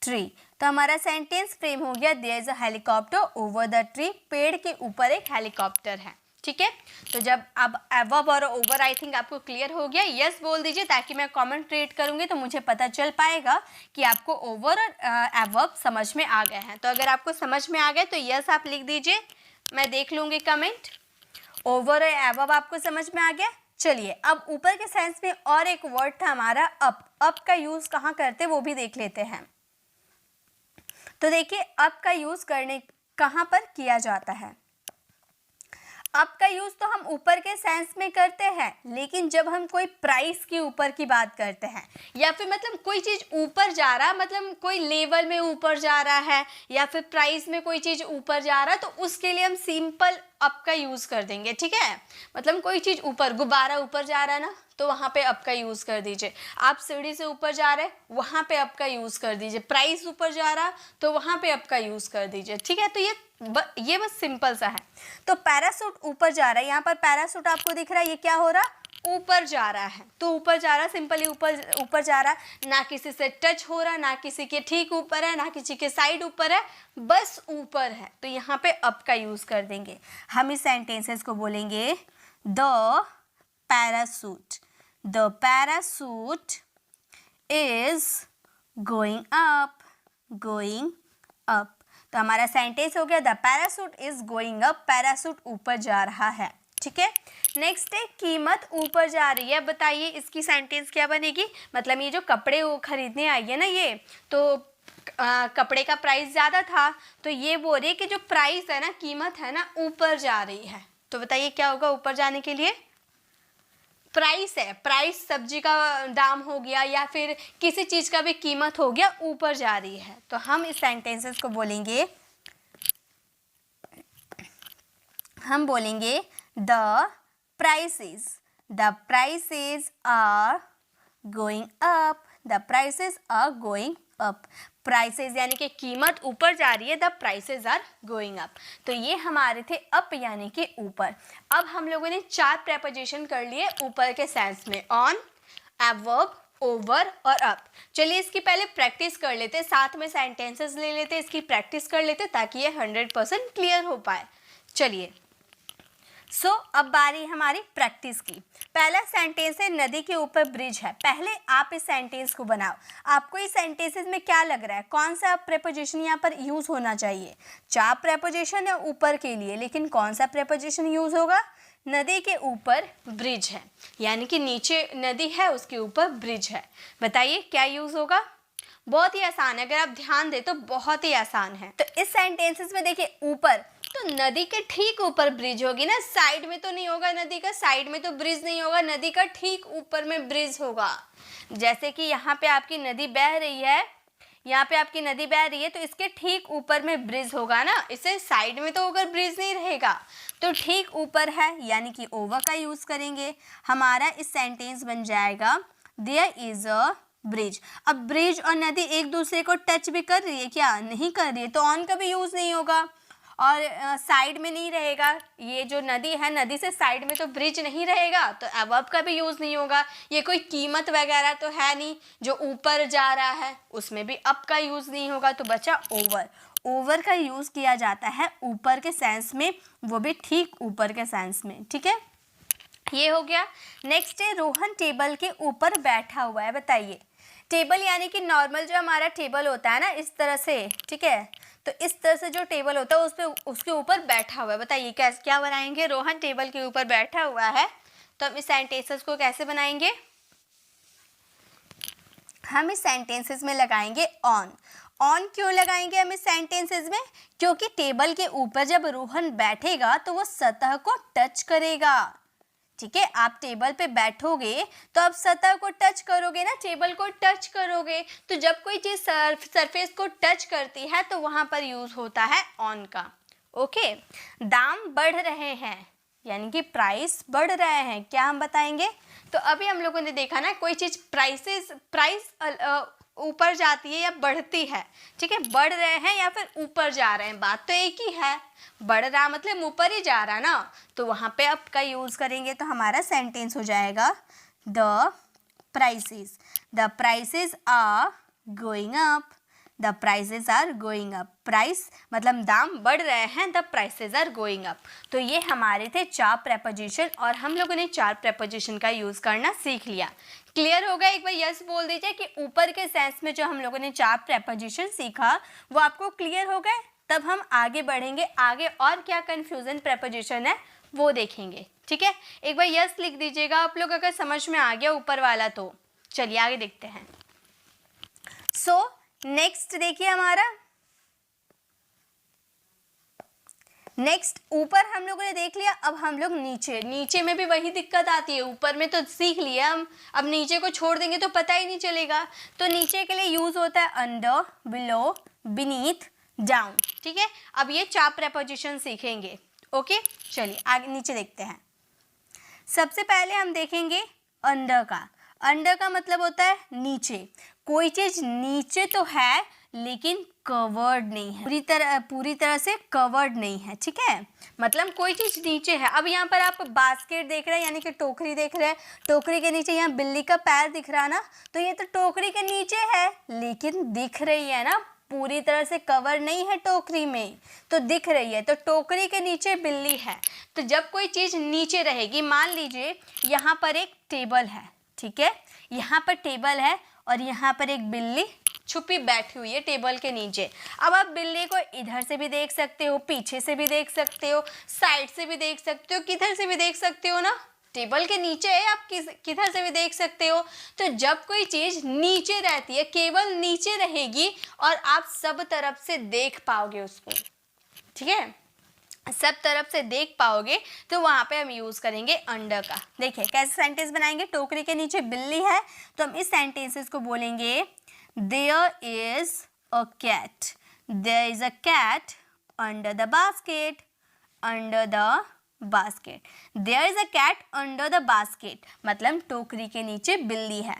tree. तो हमारा सेंटेंस फ्रेम हो गया, there is a helicopter over the tree. पेड़ के ऊपर एक हेलीकॉप्टर है। ठीक है, तो जब अब अबव और ओवर आई थिंक आपको क्लियर हो गया। यस बोल दीजिए, ताकि मैं कमेंट क्रिएट करूंगी तो मुझे पता चल पाएगा कि आपको ओवर और अबव समझ में आ गए हैं। तो अगर आपको समझ में आ गए तो यस आप लिख दीजिए, मैं देख लूँगी कमेंट। ओवर और अबव आपको समझ में आ गया। चलिए अब ऊपर के सेंस में और एक वर्ड था हमारा अप। अप का यूज़ कहाँ करते वो भी देख लेते हैं। तो देखिए अप का यूज़ करने कहाँ पर किया जाता है। अप का यूज तो हम ऊपर के सेंस में करते हैं, लेकिन जब हम कोई प्राइस के ऊपर की बात करते हैं या फिर मतलब कोई चीज़ ऊपर जा रहा, मतलब कोई लेवल में ऊपर जा रहा है या फिर प्राइस में कोई चीज़ ऊपर जा रहा है, तो उसके लिए हम सिंपल अप का यूज़ कर देंगे। ठीक है, मतलब कोई चीज़ ऊपर, गुब्बारा ऊपर जा रहा है ना, तो वहाँ पे अप का यूज़ कर दीजिए। आप सीढ़ी से ऊपर जा रहे हैं, वहाँ पे अप का यूज़ कर दीजिए। प्राइस ऊपर जा रहा तो वहाँ पे अप का यूज़ कर दीजिए। ठीक है, तो ये बस सिंपल सा है। तो पैरासूट ऊपर जा रहा है, यहाँ पर पैरासूट आपको दिख रहा है, ये क्या हो रहा, ऊपर जा रहा है। तो ऊपर जा रहा है, सिंपली ऊपर ऊपर जा रहा है, ना किसी से टच हो रहा है, ना किसी के ठीक ऊपर है, ना किसी के साइड ऊपर है, बस ऊपर है। तो यहाँ पे अप का यूज़ कर देंगे। हम इस सेंटेंसेस को बोलेंगे the parachute, the parachute is going up, going up. तो हमारा सेंटेंस हो गया the parachute is going up, parachute ऊपर जा रहा है। ठीक है, नेक्स्ट है कीमत ऊपर जा रही है। बताइए इसकी सेंटेंस क्या बनेगी। मतलब ये जो कपड़े वो खरीदने आई है ना, ये तो कपड़े का प्राइस ज़्यादा था, तो ये बोल रही है कि जो प्राइस है ना, कीमत है ना, ऊपर जा रही है। तो बताइए क्या होगा ऊपर जाने के लिए, प्राइस है, प्राइस सब्जी का दाम हो गया या फिर किसी चीज़ का भी कीमत हो गया, ऊपर जा रही है। तो हम इस सेंटेंसेस को बोलेंगे, हम बोलेंगे the prices are going up, the prices are going up. Prices यानी कि कीमत ऊपर जा रही है, the prices are going up. तो ये हमारे थे अप यानी कि ऊपर। अब हम लोगों ने 4 प्रेपोजिशन कर लिए ऊपर के सेंस में, ऑन, एडवर्ब, ओवर और अप। चलिए इसकी पहले प्रैक्टिस कर लेते, साथ में सेंटेंसेस ले लेते, इसकी प्रैक्टिस कर लेते ताकि ये 100% क्लियर हो पाए। चलिए, अब बारी हमारी प्रैक्टिस की। पहला सेंटेंस है नदी के ऊपर ब्रिज है। पहले आप इस सेंटेंस को बनाओ। आपको इस सेंटेंसेस में क्या लग रहा है, कौन सा प्रेपोजिशन यहाँ पर यूज होना चाहिए। 4 प्रेपोजिशन है ऊपर के लिए, लेकिन कौन सा प्रेपोजिशन यूज होगा, नदी के ऊपर ब्रिज है, यानी कि नीचे नदी है उसके ऊपर ब्रिज है। बताइए क्या यूज होगा। बहुत ही आसान है, अगर आप ध्यान दें तो बहुत ही आसान है। तो इस सेंटेंसेस में देखिए ऊपर, तो नदी के ठीक ऊपर ब्रिज होगी ना, साइड में तो नहीं होगा नदी का, साइड में तो ब्रिज नहीं होगा, नदी का ठीक ऊपर में ब्रिज होगा। जैसे कि यहाँ पे आपकी नदी बह रही है, यहाँ पे आपकी नदी बह रही है, तो इसके ठीक ऊपर में ब्रिज होगा ना, इसे साइड में तो होकर ब्रिज नहीं रहेगा, तो ठीक ऊपर है, यानी कि ओवर का यूज करेंगे। हमारा इस सेंटेंस बन जाएगा देयर इज अ ब्रिज। अब ब्रिज और नदी एक दूसरे को टच भी कर रही है क्या, नहीं कर रही है, तो ऑन का भी यूज नहीं होगा और साइड में नहीं रहेगा। ये जो नदी है, नदी से साइड में तो ब्रिज नहीं रहेगा, तो अबव का भी यूज़ नहीं होगा। ये कोई कीमत वगैरह तो है नहीं जो ऊपर जा रहा है, उसमें भी अप का यूज़ नहीं होगा, तो बचा ओवर। ओवर का यूज़ किया जाता है ऊपर के सेंस में, वो भी ठीक ऊपर के सेंस में। ठीक है, ये हो गया। नेक्स्ट है रोहन टेबल के ऊपर बैठा हुआ है। बताइए, टेबल यानी कि नॉर्मल जो हमारा टेबल होता है ना, इस तरह से, ठीक है, तो इस तरह से जो टेबल होता है उस पे, उसके ऊपर बैठा हुआ है। बताइए कैसे, क्या बनाएंगे, रोहन टेबल के ऊपर बैठा हुआ है, तो हम इस सेंटेंसेस को कैसे बनाएंगे, हम इस सेंटेंसेस में लगाएंगे ऑन। ऑन क्यों लगाएंगे हम इस सेंटेंसेस में, क्योंकि टेबल के ऊपर जब रोहन बैठेगा तो वो सतह को टच करेगा। ठीक है, आप टेबल पे बैठोगे तो आप सतह को टच करोगे ना, टेबल को टच करोगे, तो जब कोई चीज़ सरफेस को टच करती है तो वहाँ पर यूज़ होता है ऑन का। ओके, दाम बढ़ रहे हैं यानी कि प्राइस बढ़ रहे हैं, क्या हम बताएंगे। तो अभी हम लोगों ने देखा ना, कोई चीज़ प्राइस ऊपर जाती है या बढ़ती है, ठीक है, बढ़ रहे हैं या फिर ऊपर जा रहे हैं, बात तो एक ही है। बढ़ रहा मतलब ऊपर ही जा रहा ना, तो वहाँ पे अप का यूज़ करेंगे, तो हमारा सेंटेंस हो जाएगा the prices are going up, the prices are going up. Price मतलब दाम बढ़ रहे हैं, the prices are going up. तो ये हमारे थे 4 प्रेपोजिशन, और हम लोगों ने 4 प्रेपोजिशन का यूज़ करना सीख लिया। क्लियर होगा, एक बार यस बोल दीजिए कि ऊपर के सेंस में जो हम लोगों ने 4 प्रेपोजिशन सीखा वो आपको क्लियर हो गए। तब हम आगे बढ़ेंगे, आगे और क्या कन्फ्यूजन प्रेपोजिशन है वो देखेंगे। ठीक है, एक बार यस लिख दीजिएगा आप लोग अगर समझ में आ गया ऊपर वाला तो। चलिए आगे देखते हैं। नेक्स्ट देखिए, हमारा नेक्स्ट ऊपर हम लोगों ने देख लिया, अब हम लोग नीचे, नीचे में भी वही दिक्कत आती है, ऊपर में तो सीख लिया हम, अब नीचे को छोड़ देंगे तो पता ही नहीं चलेगा। तो नीचे के लिए यूज होता है अंडर, बिलो, बीनीथ, डाउन। ठीक है, अब ये 4 प्रेपोजिशन सीखेंगे। ओके, चलिए आगे नीचे देखते हैं। सबसे पहले हम देखेंगे अंडर का। अंडर का मतलब होता है नीचे, कोई चीज नीचे तो है लेकिन कवर्ड नहीं है, पूरी तरह से कवर्ड नहीं है। ठीक है, मतलब कोई चीज नीचे है। अब यहाँ पर आप बास्केट देख रहे हैं, यानी कि टोकरी देख रहे हैं, टोकरी के नीचे यहाँ बिल्ली का पैर दिख रहा ना, तो ये तो टोकरी के नीचे है लेकिन दिख रही है ना, पूरी तरह से कवर नहीं है टोकरी में, तो दिख रही है। तो टोकरी के नीचे बिल्ली है। तो जब कोई चीज नीचे रहेगी, मान लीजिए यहाँ पर एक टेबल है, ठीक है, यहाँ पर टेबल है और यहाँ पर एक बिल्ली छुपी बैठी हुई है टेबल के नीचे। अब आप बिल्ली को इधर से भी देख सकते हो, पीछे से भी देख सकते हो, साइड से भी देख सकते हो, किधर से भी देख सकते हो ना, टेबल के नीचे है, आप किधर से भी देख सकते हो। तो जब कोई चीज नीचे रहती है, केवल नीचे रहेगी और आप सब तरफ से देख पाओगे उसको, ठीक है, सब तरफ से देख पाओगे, तो वहां पे हम यूज करेंगे अंडर का। देखिए कैसे सेंटेंस बनाएंगे, टोकरी के नीचे बिल्ली है तो हम इस सेंटेंसेस को बोलेंगे There is a cat. There is a cat under the basket. Under the basket. There is a cat under the basket. मतलब टोकरी के नीचे बिल्ली है।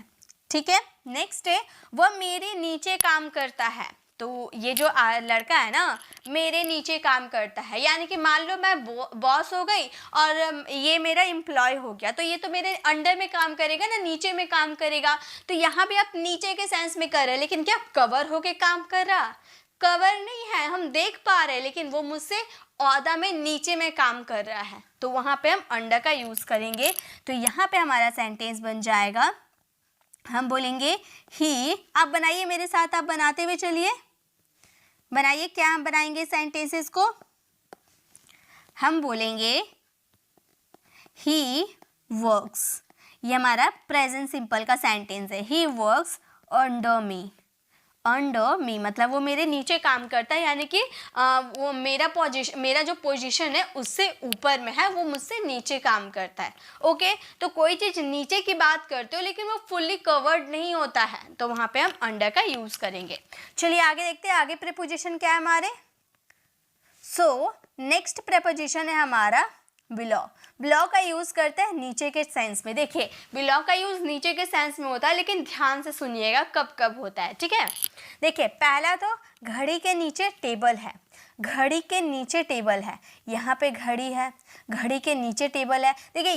ठीक है, नेक्स्ट है वह मेरे नीचे काम करता है। तो ये जो लड़का है ना, मेरे नीचे काम करता है, यानी कि मान लो मैं बॉस हो गई और ये मेरा एम्प्लॉय हो गया, तो ये तो मेरे अंडर में काम करेगा ना, नीचे में काम करेगा। तो यहाँ भी आप नीचे के सेंस में कर रहे हैं, लेकिन क्या कवर होके काम कर रहा, कवर नहीं है, हम देख पा रहे हैं, लेकिन वो मुझसे औहदा में नीचे में काम कर रहा है, तो वहाँ पे हम अंडर का यूज़ करेंगे। तो यहाँ पे हमारा सेंटेंस बन जाएगा, हम बोलेंगे ही। आप बनाइए मेरे साथ, आप बनाते हुए चलिए, बनाइए। क्या हम बनाएंगे सेंटेंसेस को, हम बोलेंगे ही वर्क्स। ये हमारा प्रेजेंट सिंपल का सेंटेंस है, he works under me. Under मी मतलब वो मेरे नीचे काम करता है, यानी कि वो मेरा जो पोजीशन है उससे ऊपर में है, वो मुझसे नीचे काम करता है। ओके, तो कोई चीज़ नीचे की बात करते हो लेकिन वो फुल्ली कवर्ड नहीं होता है, तो वहाँ पे हम अंडर का यूज़ करेंगे। चलिए आगे देखते हैं, आगे प्रीपोजिशन क्या है हमारे। सो नेक्स्ट प्रीपोजिशन है हमारा बिलो। बिलो का यूज़ करते हैं नीचे के सेंस में। देखिए बिलो का यूज़ नीचे के सेंस में होता है, लेकिन ध्यान से सुनिएगा कब कब होता है। ठीक है, देखिए पहला तो घड़ी के नीचे टेबल है, घड़ी के नीचे टेबल है, यहाँ पे घड़ी है, घड़ी के नीचे टेबल है। देखिए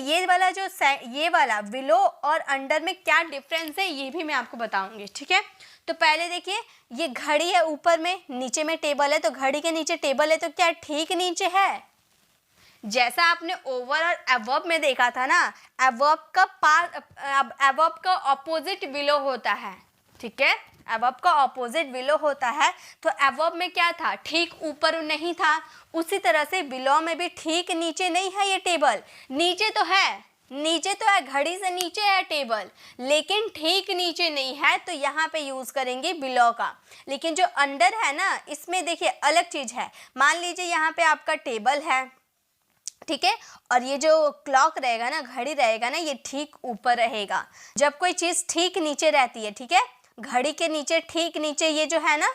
ये वाला बिलो और अंडर में क्या डिफरेंस है ये भी मैं आपको बताऊंगी। ठीक है, तो पहले देखिए ये घड़ी है ऊपर में, नीचे में टेबल है, तो घड़ी के नीचे टेबल है तो क्या ठीक नीचे है। जैसा आपने ओवर और एवर्ब में देखा था ना, एवर्ब का ऑपोजिट बिलो होता है। ठीक है, एवर्ब का ऑपोजिट बिलो होता है, तो एवर्ब में क्या था, ठीक ऊपर नहीं था, उसी तरह से बिलो में भी ठीक नीचे नहीं है ये टेबल, नीचे तो है, नीचे तो है, घड़ी से नीचे है टेबल, लेकिन ठीक नीचे नहीं है, तो यहाँ पे यूज करेंगे बिलो का। लेकिन जो अंडर है ना, इसमें देखिए अलग चीज है। मान लीजिए यहाँ पे आपका टेबल है, ठीक है, और ये जो क्लॉक रहेगा ना, घड़ी रहेगा ना, ये ठीक ऊपर रहेगा। जब कोई चीज़ ठीक नीचे रहती है, ठीक है, घड़ी के नीचे ठीक नीचे ये जो है ना,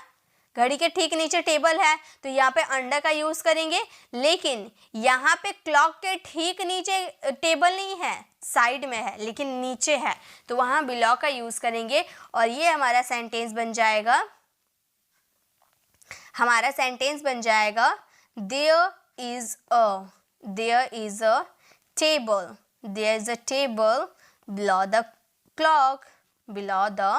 घड़ी के ठीक नीचे टेबल है, तो यहाँ पे अंडर का यूज़ करेंगे। लेकिन यहाँ पे क्लॉक के ठीक नीचे टेबल नहीं है, साइड में है लेकिन नीचे है, तो वहाँ बिलो का यूज़ करेंगे। और ये हमारा सेंटेंस बन जाएगा, There is a table. There is a table below the clock. Below the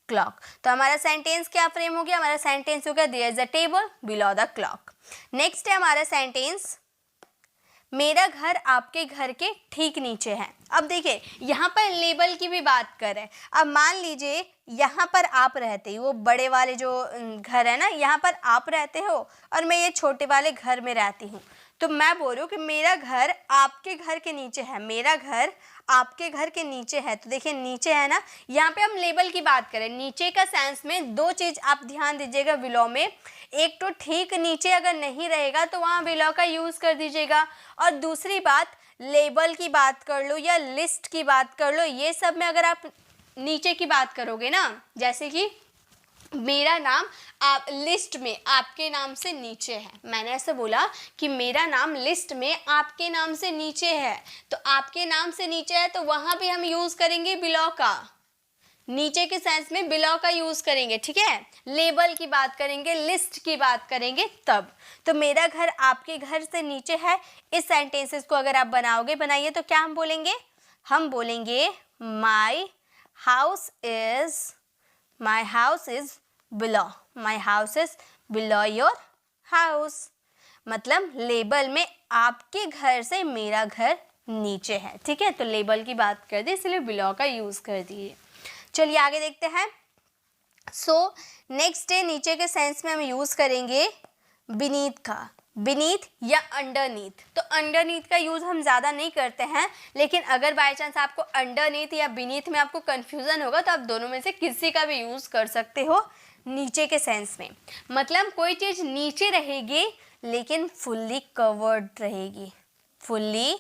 clock. तो हमारा सेंटेंस क्या फ्रेम हो गया, हमारा सेंटेंस हो गया There is a table below the clock. Next है हमारा सेंटेंस, मेरा घर आपके घर के ठीक नीचे है। अब देखिए यहाँ पर लेबल की भी बात करें। अब मान लीजिए यहाँ पर आप रहते हो, वो बड़े वाले जो घर है ना, यहाँ पर आप रहते हो और मैं ये छोटे वाले घर में रहती हूँ, तो मैं बोल रही हूँ कि मेरा घर आपके घर के नीचे है, मेरा घर आपके घर के नीचे है। तो देखिए नीचे है ना, यहाँ पे हम लेबल की बात करें, नीचे का सेंस में दो चीज़ आप ध्यान दीजिएगा बिलो में। एक तो ठीक नीचे अगर नहीं रहेगा तो वहाँ बिलो का यूज़ कर दीजिएगा, और दूसरी बात लेबल की बात कर लो या लिस्ट की बात कर लो, ये सब में अगर आप नीचे की बात करोगे ना, जैसे कि मेरा नाम आप लिस्ट में आपके नाम से नीचे है, मैंने ऐसे बोला कि मेरा नाम लिस्ट में आपके नाम से नीचे है, तो आपके नाम से नीचे है तो वहाँ भी हम यूज़ करेंगे बिलो का, नीचे के सेंस में बिलो का यूज़ करेंगे, ठीक है। लेबल की बात करेंगे, लिस्ट की बात करेंगे तब। तो मेरा घर आपके घर से नीचे है, इस सेंटेंसेस को अगर आप बनाओगे, बनाइए, तो क्या हम बोलेंगे? हम बोलेंगे my house is below, my house is below your house. मतलब लेबल में आपके घर से मेरा घर नीचे है, ठीक है। तो लेबल की बात कर दी, इसलिए बिलो का यूज़ कर दिए। चलिए आगे देखते हैं। सो नेक्स्ट डे नीचे के सेंस में हम यूज़ करेंगे बीनीथ का, बीनीथ या अंडरनीथ। तो अंडरनीथ का यूज़ हम ज़्यादा नहीं करते हैं, लेकिन अगर बाय चांस आपको अंडरनीथ या बीनीथ में आपको कन्फ्यूज़न होगा तो आप दोनों में से किसी का भी यूज़ कर सकते हो नीचे के सेंस में। मतलब कोई चीज़ नीचे रहेगी लेकिन फुल्ली कवर्ड रहेगी, फुल्ली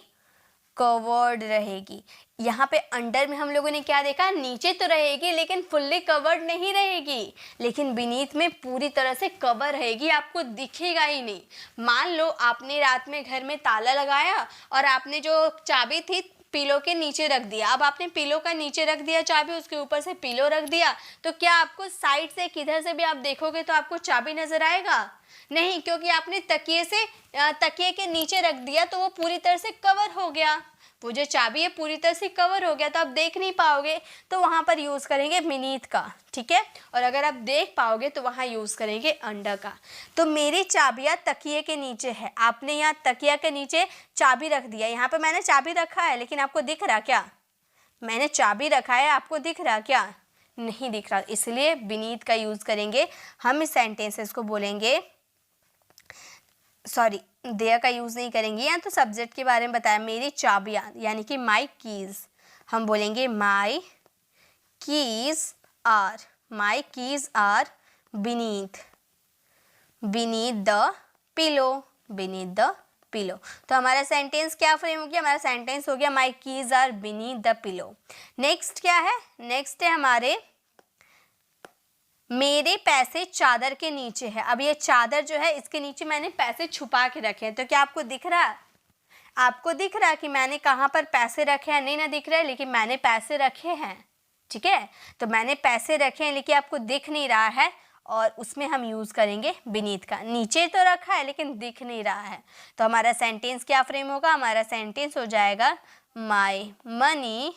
कवर्ड रहेगी। यहाँ पे अंडर में हम लोगों ने क्या देखा, नीचे तो रहेगी लेकिन फुल्ली कवर्ड नहीं रहेगी, लेकिन बीनीथ में पूरी तरह से कवर रहेगी, आपको दिखेगा ही नहीं। मान लो आपने रात में घर में ताला लगाया और आपने जो चाबी थी पिलो के नीचे रख दिया, अब आपने पिलो का नीचे रख दिया चाबी, उसके ऊपर से पिलो रख दिया, तो क्या आपको साइड से किधर से भी आप देखोगे तो आपको चाबी नजर आएगा? नहीं, क्योंकि आपने तकिए के नीचे रख दिया तो वो पूरी तरह से कवर हो गया, वो जो चाबी है पूरी तरह से कवर हो गया, तो आप देख नहीं पाओगे, तो वहाँ पर यूज़ करेंगे बीनीथ का, ठीक है। और अगर आप देख पाओगे तो वहाँ यूज़ करेंगे अंडर का। तो मेरी चाबियाँ तकिए के नीचे है, आपने यहाँ तकिया के नीचे चाबी रख दिया, यहाँ पर मैंने चाबी रखा है लेकिन आपको दिख रहा क्या? मैंने चाबी रखा है, आपको दिख रहा क्या? नहीं दिख रहा, इसलिए बीनीथ का यूज़ करेंगे। हम इस सेंटेंसेस को बोलेंगे, सॉरी देयर का यूज़ नहीं करेंगे, यहाँ तो सब्जेक्ट के बारे में बताया, मेरी चाबियाँ यानी कि माई कीज़, हम बोलेंगे my keys are beneath the pillow. तो हमारा सेंटेंस क्या फ्रेम हो गया? हमारा सेंटेंस हो गया my keys are beneath the pillow. Next क्या है? नेक्स्ट है हमारे मेरे पैसे चादर के नीचे है। अब ये चादर जो है इसके नीचे मैंने पैसे छुपा के रखे हैं, तो क्या आपको दिख रहा है? आपको दिख रहा है कि मैंने कहाँ पर पैसे रखे हैं? नहीं ना दिख रहा है, लेकिन मैंने पैसे रखे हैं, ठीक है। तो मैंने पैसे रखे हैं लेकिन आपको दिख नहीं रहा है, और उसमें हम यूज़ करेंगे बीनीथ का। नीचे तो रखा है लेकिन दिख नहीं रहा है, तो हमारा सेंटेंस क्या फ्रेम होगा? हमारा सेंटेंस हो जाएगा माई मनी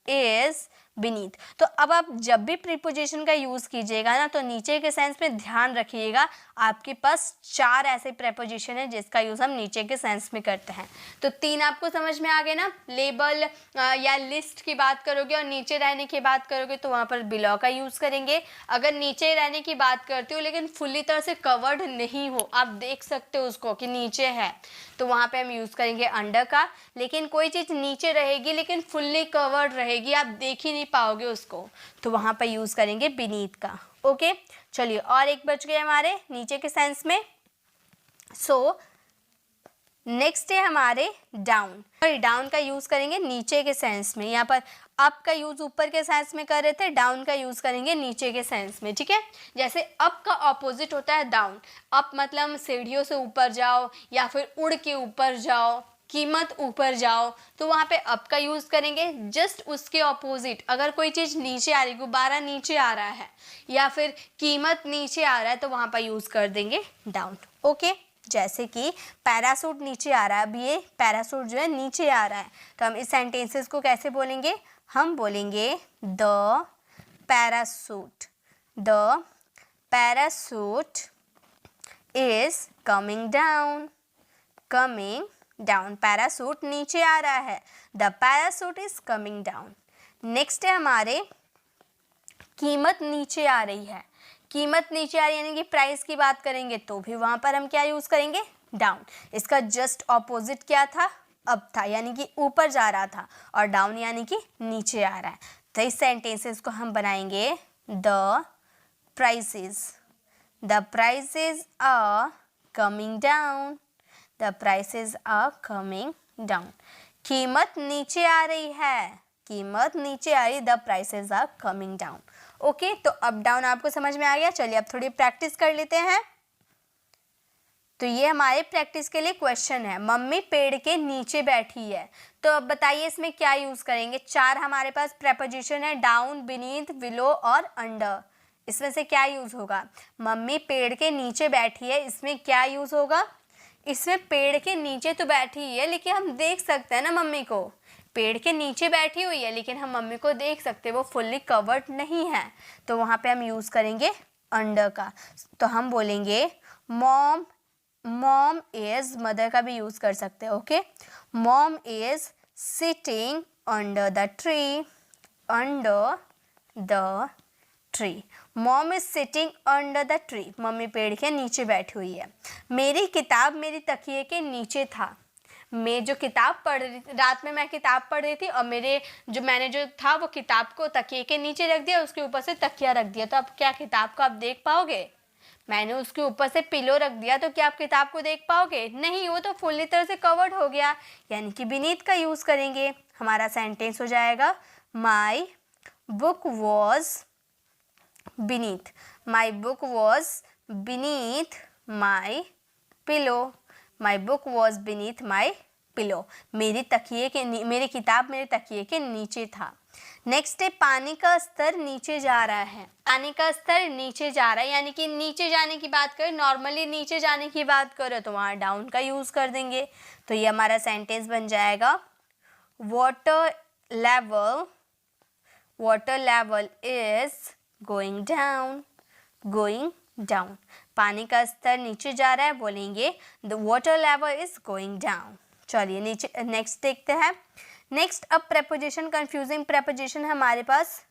इज़ बीनीथ। तो अब आप जब भी प्रीपोजिशन का यूज़ कीजिएगा ना, तो नीचे के सेंस में ध्यान रखिएगा, आपके पास 4 ऐसे प्रीपोजिशन है जिसका यूज़ हम नीचे के सेंस में करते हैं। तो 3 आपको समझ में आ गए ना, लेबल या लिस्ट की बात करोगे और नीचे रहने की बात करोगे तो वहाँ पर बिलो का यूज़ करेंगे। अगर नीचे रहने की बात करते हो लेकिन फुल्ली तरह से कवर्ड नहीं हो, आप देख सकते हो उसको कि नीचे है, तो वहाँ पे हम यूज़ करेंगे अंडर का। लेकिन कोई चीज़ नीचे रहेगी लेकिन फुल्ली कवर्ड रहेगी, आप देख ही नहीं पाओगे उसको, तो वहाँ पर यूज़ करेंगे बीनीथ का। ओके, चलिए और एक बच गए हमारे नीचे के सेंस में। सो नेक्स्ट है हमारे डाउन। डाउन का यूज़ करेंगे नीचे के सेंस में। यहाँ पर अप का यूज़ ऊपर के सेंस में कर रहे थे, डाउन का यूज़ करेंगे नीचे के सेंस में, ठीक है। जैसे अप का ऑपोजिट होता है डाउन। अप मतलब सीढ़ियों से ऊपर जाओ या फिर उड़ के ऊपर जाओ, कीमत ऊपर जाओ, तो वहाँ पे अप का यूज़ करेंगे। जस्ट उसके ऑपोजिट अगर कोई चीज़ नीचे आ रही, गुब्बारा नीचे आ रहा है या फिर कीमत नीचे आ रहा है, तो वहाँ पर यूज़ कर देंगे डाउन। ओके, जैसे कि पैरासूट नीचे आ रहा है, अब ये पैरासूट जो है नीचे आ रहा है, तो हम इस सेंटेंसेस को कैसे बोलेंगे? हम बोलेंगे the parachute is coming down, parachute नीचे आ रहा है, the parachute is coming down. Next है हमारे कीमत नीचे आ रही है। कीमत नीचे आ रही है यानी कि प्राइस की बात करेंगे तो भी वहाँ पर हम क्या यूज़ करेंगे? डाउन। इसका जस्ट ऑपोजिट क्या था, अप था, यानी कि ऊपर जा रहा था, और डाउन यानी कि नीचे आ रहा है। तो इस सेंटेंसेस को हम बनाएंगे the prices are coming down, the prices are coming down. कीमत नीचे आ रही है, कीमत नीचे आ रही, the prices are coming down. Okay, तो अप डाउन आपको समझ में आ गया। चलिए अब थोड़ी प्रैक्टिस कर लेते हैं। तो ये हमारे प्रैक्टिस के लिए क्वेश्चन है, मम्मी पेड़ के नीचे बैठी है। तो अब बताइए इसमें क्या यूज करेंगे। 4 हमारे पास प्रेपोजिशन है, डाउन, बीनीथ, बिलो और अंडर। इसमें से क्या यूज होगा, मम्मी पेड़ के नीचे बैठी है, इसमें क्या यूज होगा। इसमें पेड़ के नीचे तो बैठी है, लेकिन हम देख सकते हैं ना मम्मी को, पेड़ के नीचे बैठी हुई है लेकिन हम मम्मी को देख सकते हैं, वो फुल्ली कवर्ड नहीं है, तो वहाँ पे हम यूज करेंगे अंडर का। तो हम बोलेंगे मॉम इज, मदर का भी यूज कर सकते हैं। Okay, mom is sitting under the tree, under the tree. Mom is sitting under the tree, mummy पेड़ के नीचे बैठी हुई है। मेरी किताब मेरी तकिए के नीचे था। मैं जो किताब पढ़ रही, रात में मैं किताब पढ़ रही थी और मैंने जो था वो किताब को तकिए के नीचे रख दिया, उसके ऊपर से तकिया रख दिया। तो अब क्या किताब को आप देख पाओगे। मैंने उसके ऊपर से पिलो रख दिया, तो क्या आप किताब को देख पाओगे, नहीं, वो तो फुल्ली तरह से कवर्ड हो गया, यानी कि बीनीथ का यूज करेंगे। हमारा सेंटेंस हो जाएगा my book was beneath, my book was beneath my pillow, my book was beneath my pillow. मेरी किताब मेरे तकिए के नीचे था। नेक्स्ट है पानी का स्तर नीचे जा रहा है। पानी का स्तर नीचे जा रहा है, यानी कि नीचे जाने की बात करें, नॉर्मली नीचे जाने की बात करें तो वहाँ डाउन का यूज़ कर देंगे। तो ये हमारा सेंटेंस बन जाएगा water level is going down. पानी का स्तर नीचे जा रहा है, बोलेंगे the water level is going down. चलिए नीचे नेक्स्ट देखते हैं। नेक्स्ट अब प्रेपोजिशन, कंफ्यूजिंग प्रेपोजिशन है हमारे पास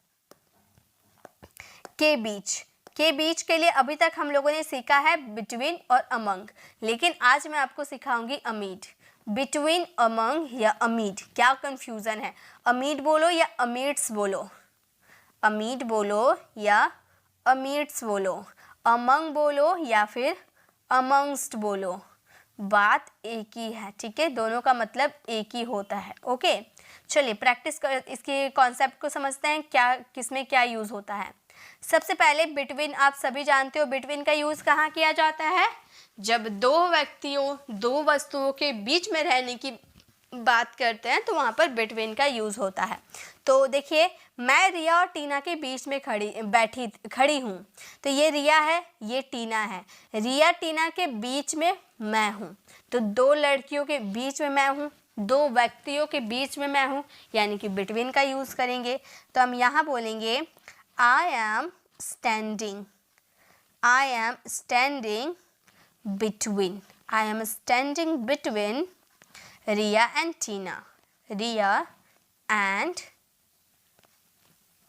के बीच के लिए अभी तक हम लोगों ने सीखा है बिटवीन और अमंग, लेकिन आज मैं आपको सिखाऊंगी अमीड। बिटवीन, अमंग या अमीड, क्या कंफ्यूजन है, अमीड बोलो या अमीड्स बोलो, अमीड बोलो या अमीड्स बोलो, अमंग बोलो या फिर अमंगस्ट बोलो, बात एक ही है, ठीक है, दोनों का मतलब एक ही होता है। ओके, चलिए प्रैक्टिस कर, इसके कॉन्सेप्ट को समझते हैं, क्या किसमें क्या यूज़ होता है। सबसे पहले बिटवीन, आप सभी जानते हो बिटवीन का यूज़ कहाँ किया जाता है, जब दो वस्तुओं के बीच में रहने की बात करते हैं तो वहाँ पर बिटवीन का यूज़ होता है। तो देखिए, मैं रिया और टीना के बीच में खड़ी हूँ, तो ये रिया है, ये टीना है, रिया टीना के बीच में मैं हूँ, तो दो लड़कियों के बीच में मैं हूँ, दो व्यक्तियों के बीच में मैं हूँ, यानी कि बिटवीन का यूज़ करेंगे। तो हम यहाँ बोलेंगे I am standing between Riya and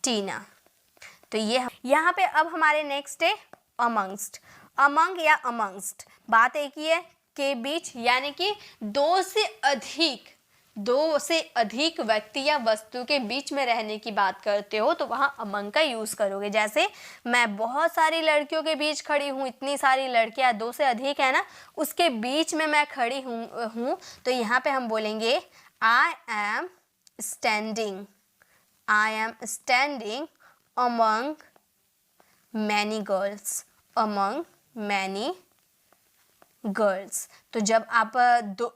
Tina. तो ये यहाँ पे अब हमारे नेक्स्ट है अमंगस्ट। अमंग या अमंगस्ट, बात एक ही है, के बीच, यानी कि दो से अधिक व्यक्ति या वस्तु के बीच में रहने की बात करते हो तो वहाँ अमंग का यूज़ करोगे। जैसे मैं बहुत सारी लड़कियों के बीच खड़ी हूँ, इतनी सारी लड़कियाँ, दो से अधिक है ना, उसके बीच में मैं खड़ी हूँ, तो यहाँ पे हम बोलेंगे I am standing among many girls। तो जब आप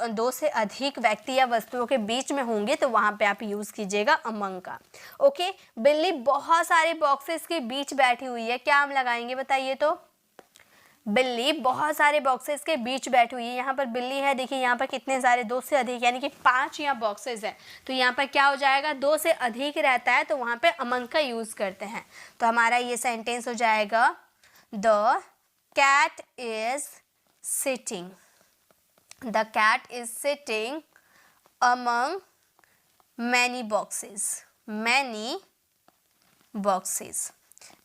दो से अधिक व्यक्ति या वस्तुओं के बीच में होंगे तो वहाँ पे आप यूज़ कीजिएगा among का। ओके, बिल्ली बहुत सारे बॉक्सेस के बीच बैठी हुई है, क्या हम लगाएंगे बताइए। तो बिल्ली बहुत सारे बॉक्सेस के बीच बैठी हुई है, यहाँ पर बिल्ली है, देखिए यहाँ पर कितने सारे, दो से अधिक, यानी कि 5 यहाँ बॉक्सेस है, तो यहाँ पर क्या हो जाएगा, दो से अधिक रहता है तो वहाँ पे अमंग का यूज़ करते हैं। तो हमारा ये सेंटेंस हो जाएगा the cat is sitting among many boxes.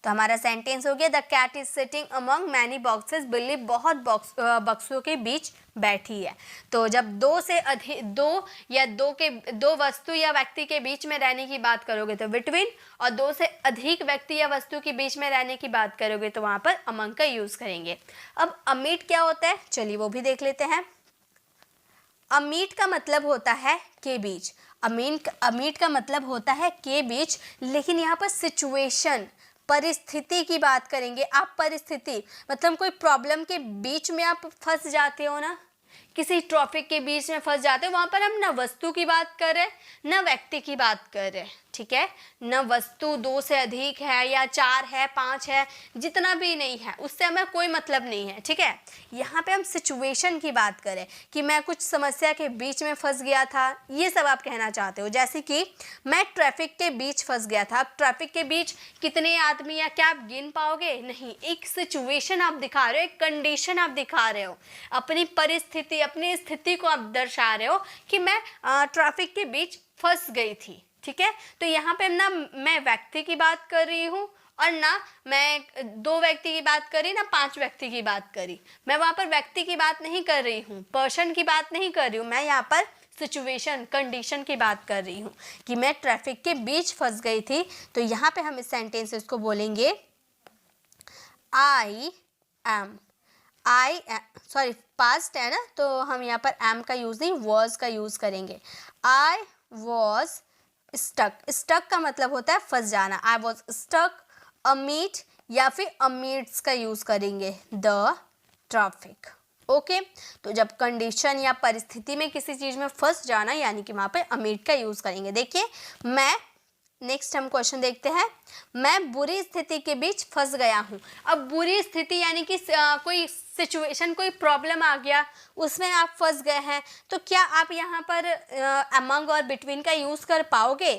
तो तो हमारा सेंटेंस हो गया the cat is sitting among many boxes, बिल्ली बहुत बक्सों के बीच बैठी है। तो जब दो से अधिक, दो वस्तु या व्यक्ति के बीच में रहने की बात करोगे तो बिटवीन, और दो से अधिक व्यक्ति या वस्तु के बीच में रहने की बात करोगे तो वहां पर अमंग का यूज करेंगे। अब अमीट क्या होता है, चलिए वो भी देख लेते हैं। अमीट का मतलब होता है के बीच, अमीट का मतलब होता है के बीच, लेकिन यहाँ पर सिचुएशन, परिस्थिति की बात करेंगे। आप परिस्थिति मतलब कोई प्रॉब्लम के बीच में आप फंस जाते हो ना, किसी ट्रैफिक के बीच में फंस जाते हो, वहां पर हम ना वस्तु की बात कर रहे हैं ना व्यक्ति की बात कर रहे हैं, ठीक है। न वस्तु दो से अधिक है या चार है, पांच है, जितना भी नहीं है उससे हमें कोई मतलब नहीं है, ठीक है। यहाँ पे हम सिचुएशन की बात करें कि मैं कुछ समस्या के बीच में फंस गया था, ये सब आप कहना चाहते हो। जैसे कि मैं ट्रैफिक के बीच फंस गया था। अब ट्रैफिक के बीच कितने आदमी या क्या आप गिन पाओगे? नहीं, एक सिचुएशन आप दिखा रहे हो, एक कंडीशन आप दिखा रहे हो, अपनी परिस्थिति, अपनी स्थिति को आप दर्शा रहे हो कि मैं ट्रैफिक के बीच फंस गई थी, ठीक है। तो यहाँ पे ना मैं व्यक्ति की बात कर रही हूँ और ना मैं दो व्यक्ति की बात करी ना पांच व्यक्ति की बात करी, मैं वहां पर व्यक्ति की बात नहीं कर रही हूँ, पर्सन की बात नहीं कर रही हूँ, मैं यहाँ पर सिचुएशन, कंडीशन की बात कर रही हूँ कि मैं ट्रैफिक के बीच फंस गई थी। तो यहाँ पे हम इस सेंटेंसेस को बोलेंगे आई एम, सॉरी पास्ट है ना, तो हम यहाँ पर एम का यूज नहीं, वॉज का यूज करेंगे। आई वॉज स्टक का मतलब होता है फंस जाना, आई वॉज स्टक अमीट या फिर अमीट्स का यूज करेंगे द ट्रैफिक, ओके। तो जब कंडीशन या परिस्थिति में किसी चीज में फंस जाना यानी कि वहां पे अमीट का यूज करेंगे। देखिए मैं, नेक्स्ट हम क्वेश्चन देखते हैं, मैं बुरी स्थिति के बीच फंस गया हूँ। अब बुरी स्थिति यानी कि कोई सिचुएशन, कोई प्रॉब्लम आ गया, उसमें आप फंस गए हैं, तो क्या आप यहाँ पर अमंग और बिटवीन का यूज़ कर पाओगे?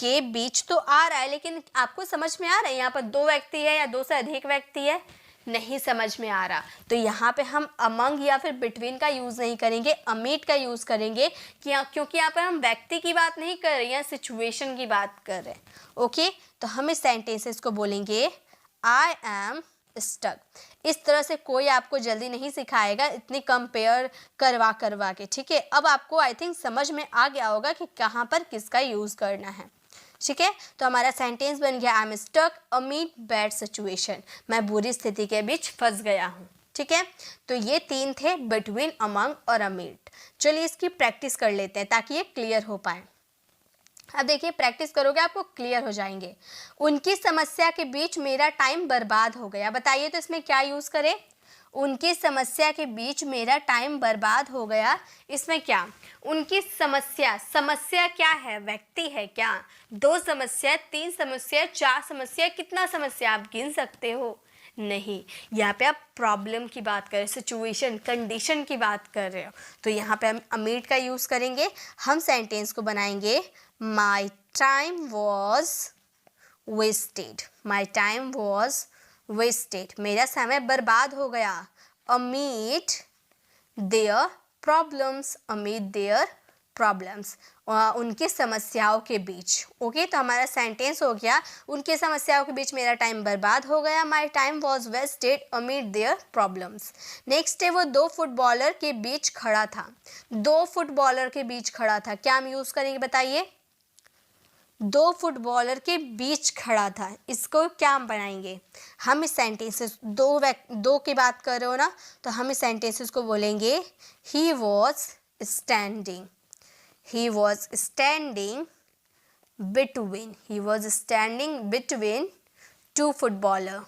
के बीच तो आ रहा है, लेकिन आपको समझ में आ रहा है यहाँ पर दो व्यक्ति है या दो से अधिक व्यक्ति है? नहीं समझ में आ रहा, तो यहाँ पे हम अमंग या फिर बिटवीन का यूज़ नहीं करेंगे, अमीट का यूज़ करेंगे क्योंकि यहाँ पर हम व्यक्ति की बात नहीं कर रहे हैं, सिचुएशन की बात कर रहे हैं, ओके। तो हम इस सेंटेंसेस को बोलेंगे आई एम स्टक। इस तरह से कोई आपको जल्दी नहीं सिखाएगा, इतनी कंपेयर करवा के, ठीक है। अब आपको आई थिंक समझ में आ गया होगा कि कहाँ पर किसका यूज़ करना है, ठीक है। तो हमारा सेंटेंस बन गया I am stuck amid bad situation, मैं बुरी स्थिति के बीच फंस गया हूँ, ठीक है। तो ये तीन थे, बिटवीन, अमंग और अमीट। चलिए इसकी प्रैक्टिस कर लेते हैं ताकि ये क्लियर हो पाए। अब देखिए प्रैक्टिस करोगे आपको क्लियर हो जाएंगे। उनकी समस्या के बीच मेरा टाइम बर्बाद हो गया, बताइए तो इसमें क्या यूज़ करें? उनकी समस्या के बीच मेरा टाइम बर्बाद हो गया, इसमें क्या? उनकी समस्या, समस्या क्या है? व्यक्ति है क्या? दो समस्या, तीन समस्या, चार समस्या, कितना समस्या आप गिन सकते हो? नहीं, यहाँ पे आप प्रॉब्लम की बात कर रहे हो, सिचुएशन, कंडीशन की बात कर रहे हो, तो यहाँ पे हम अमीट का यूज़ करेंगे। हम सेंटेंस को बनाएंगे my time was wasted, my time was wasted, मेरा समय बर्बाद हो गया। Amid their problems, amid their problems, उनकी समस्याओं के बीच, ओके। तो हमारा सेंटेंस हो गया उनकी समस्याओं के बीच मेरा टाइम बर्बाद हो गया, my time was wasted amid their problems. Next है वो दो फुटबॉलर के बीच खड़ा था, दो फुटबॉलर के बीच खड़ा था, क्या हम यूज़ करेंगे बताइए? दो फुटबॉलर के बीच खड़ा था, इसको क्या हम बनाएंगे? हम इस सेंटेंसेस, दो की बात कर रहे हो ना, तो हम इस सेंटेंसेस को बोलेंगे he was standing, he was standing between two footballers,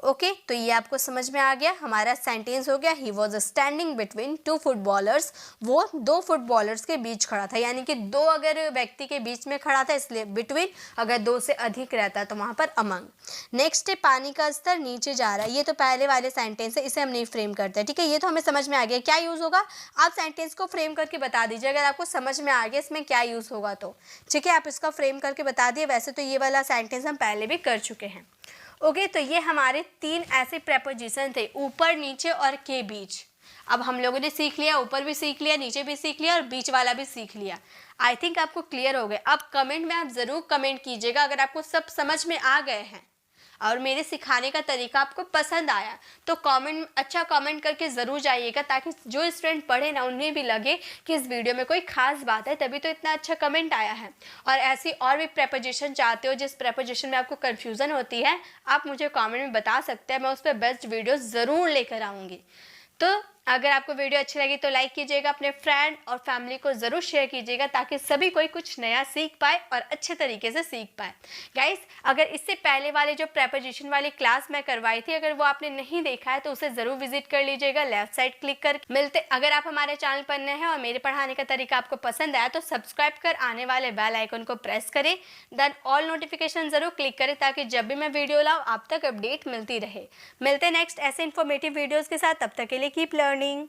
okay. तो ये आपको समझ में आ गया, हमारा सेंटेंस हो गया he was standing between two footballers, वो दो फुटबॉलर्स के बीच खड़ा था, यानी कि दो अगर व्यक्ति के बीच में खड़ा था इसलिए बिटवीन, अगर दो से अधिक रहता तो वहाँ पर अमंग। नेक्स्ट है पानी का स्तर नीचे जा रहा है, ये तो पहले वाले सेंटेंस है, इसे हम नहीं फ्रेम करते, ठीक है। ये तो हमें समझ में आ गया क्या यूज़ होगा, आप सेंटेंस को फ्रेम करके बता दीजिए अगर आपको समझ में आ गया इसमें क्या यूज़ होगा तो, ठीक है। आप इसका फ्रेम करके बता दिए, वैसे तो ये वाला सेंटेंस हम पहले भी कर चुके हैं, ओके, तो ये हमारे 3 ऐसे प्रेपोजिशन थे, ऊपर, नीचे और के बीच। अब हम लोगों ने सीख लिया, ऊपर भी सीख लिया, नीचे भी सीख लिया और बीच वाला भी सीख लिया। आई थिंक आपको क्लियर हो गए। अब कमेंट में आप ज़रूर कमेंट कीजिएगा अगर आपको सब समझ में आ गए हैं और मेरे सिखाने का तरीका आपको पसंद आया तो अच्छा कमेंट करके ज़रूर जाइएगा, ताकि जो स्टूडेंट पढ़े ना उन्हें भी लगे कि इस वीडियो में कोई खास बात है, तभी तो इतना अच्छा कमेंट आया है। और ऐसी और भी प्रेपोजिशन चाहते हो जिस प्रेपोजिशन में आपको कन्फ्यूज़न होती है, आप मुझे कमेंट में बता सकते हैं, मैं उस पर बेस्ट वीडियो ज़रूर लेकर आऊँगी। तो अगर आपको वीडियो अच्छी लगी तो लाइक कीजिएगा, अपने फ्रेंड और फैमिली को ज़रूर शेयर कीजिएगा, ताकि सभी कोई कुछ नया सीख पाए और अच्छे तरीके से सीख पाए। गाइस, अगर इससे पहले वाले जो प्रेपोजिशन वाली क्लास मैं करवाई थी, अगर वो आपने नहीं देखा है तो उसे ज़रूर विजिट कर लीजिएगा, लेफ्ट साइड क्लिक कर मिलते। अगर आप हमारे चैनल पर नए हैं और मेरे पढ़ाने का तरीका आपको पसंद आया तो सब्सक्राइब कर आने वाले बेल आइकन को प्रेस करें, देन ऑल नोटिफिकेशन ज़रूर क्लिक करें, ताकि जब भी मैं वीडियो लाऊँ आप तक अपडेट मिलती रहे। मिलते नेक्स्ट ऐसे इन्फॉर्मेटिव वीडियोज़ के साथ, तब तक के लिए कीप लर्निंग।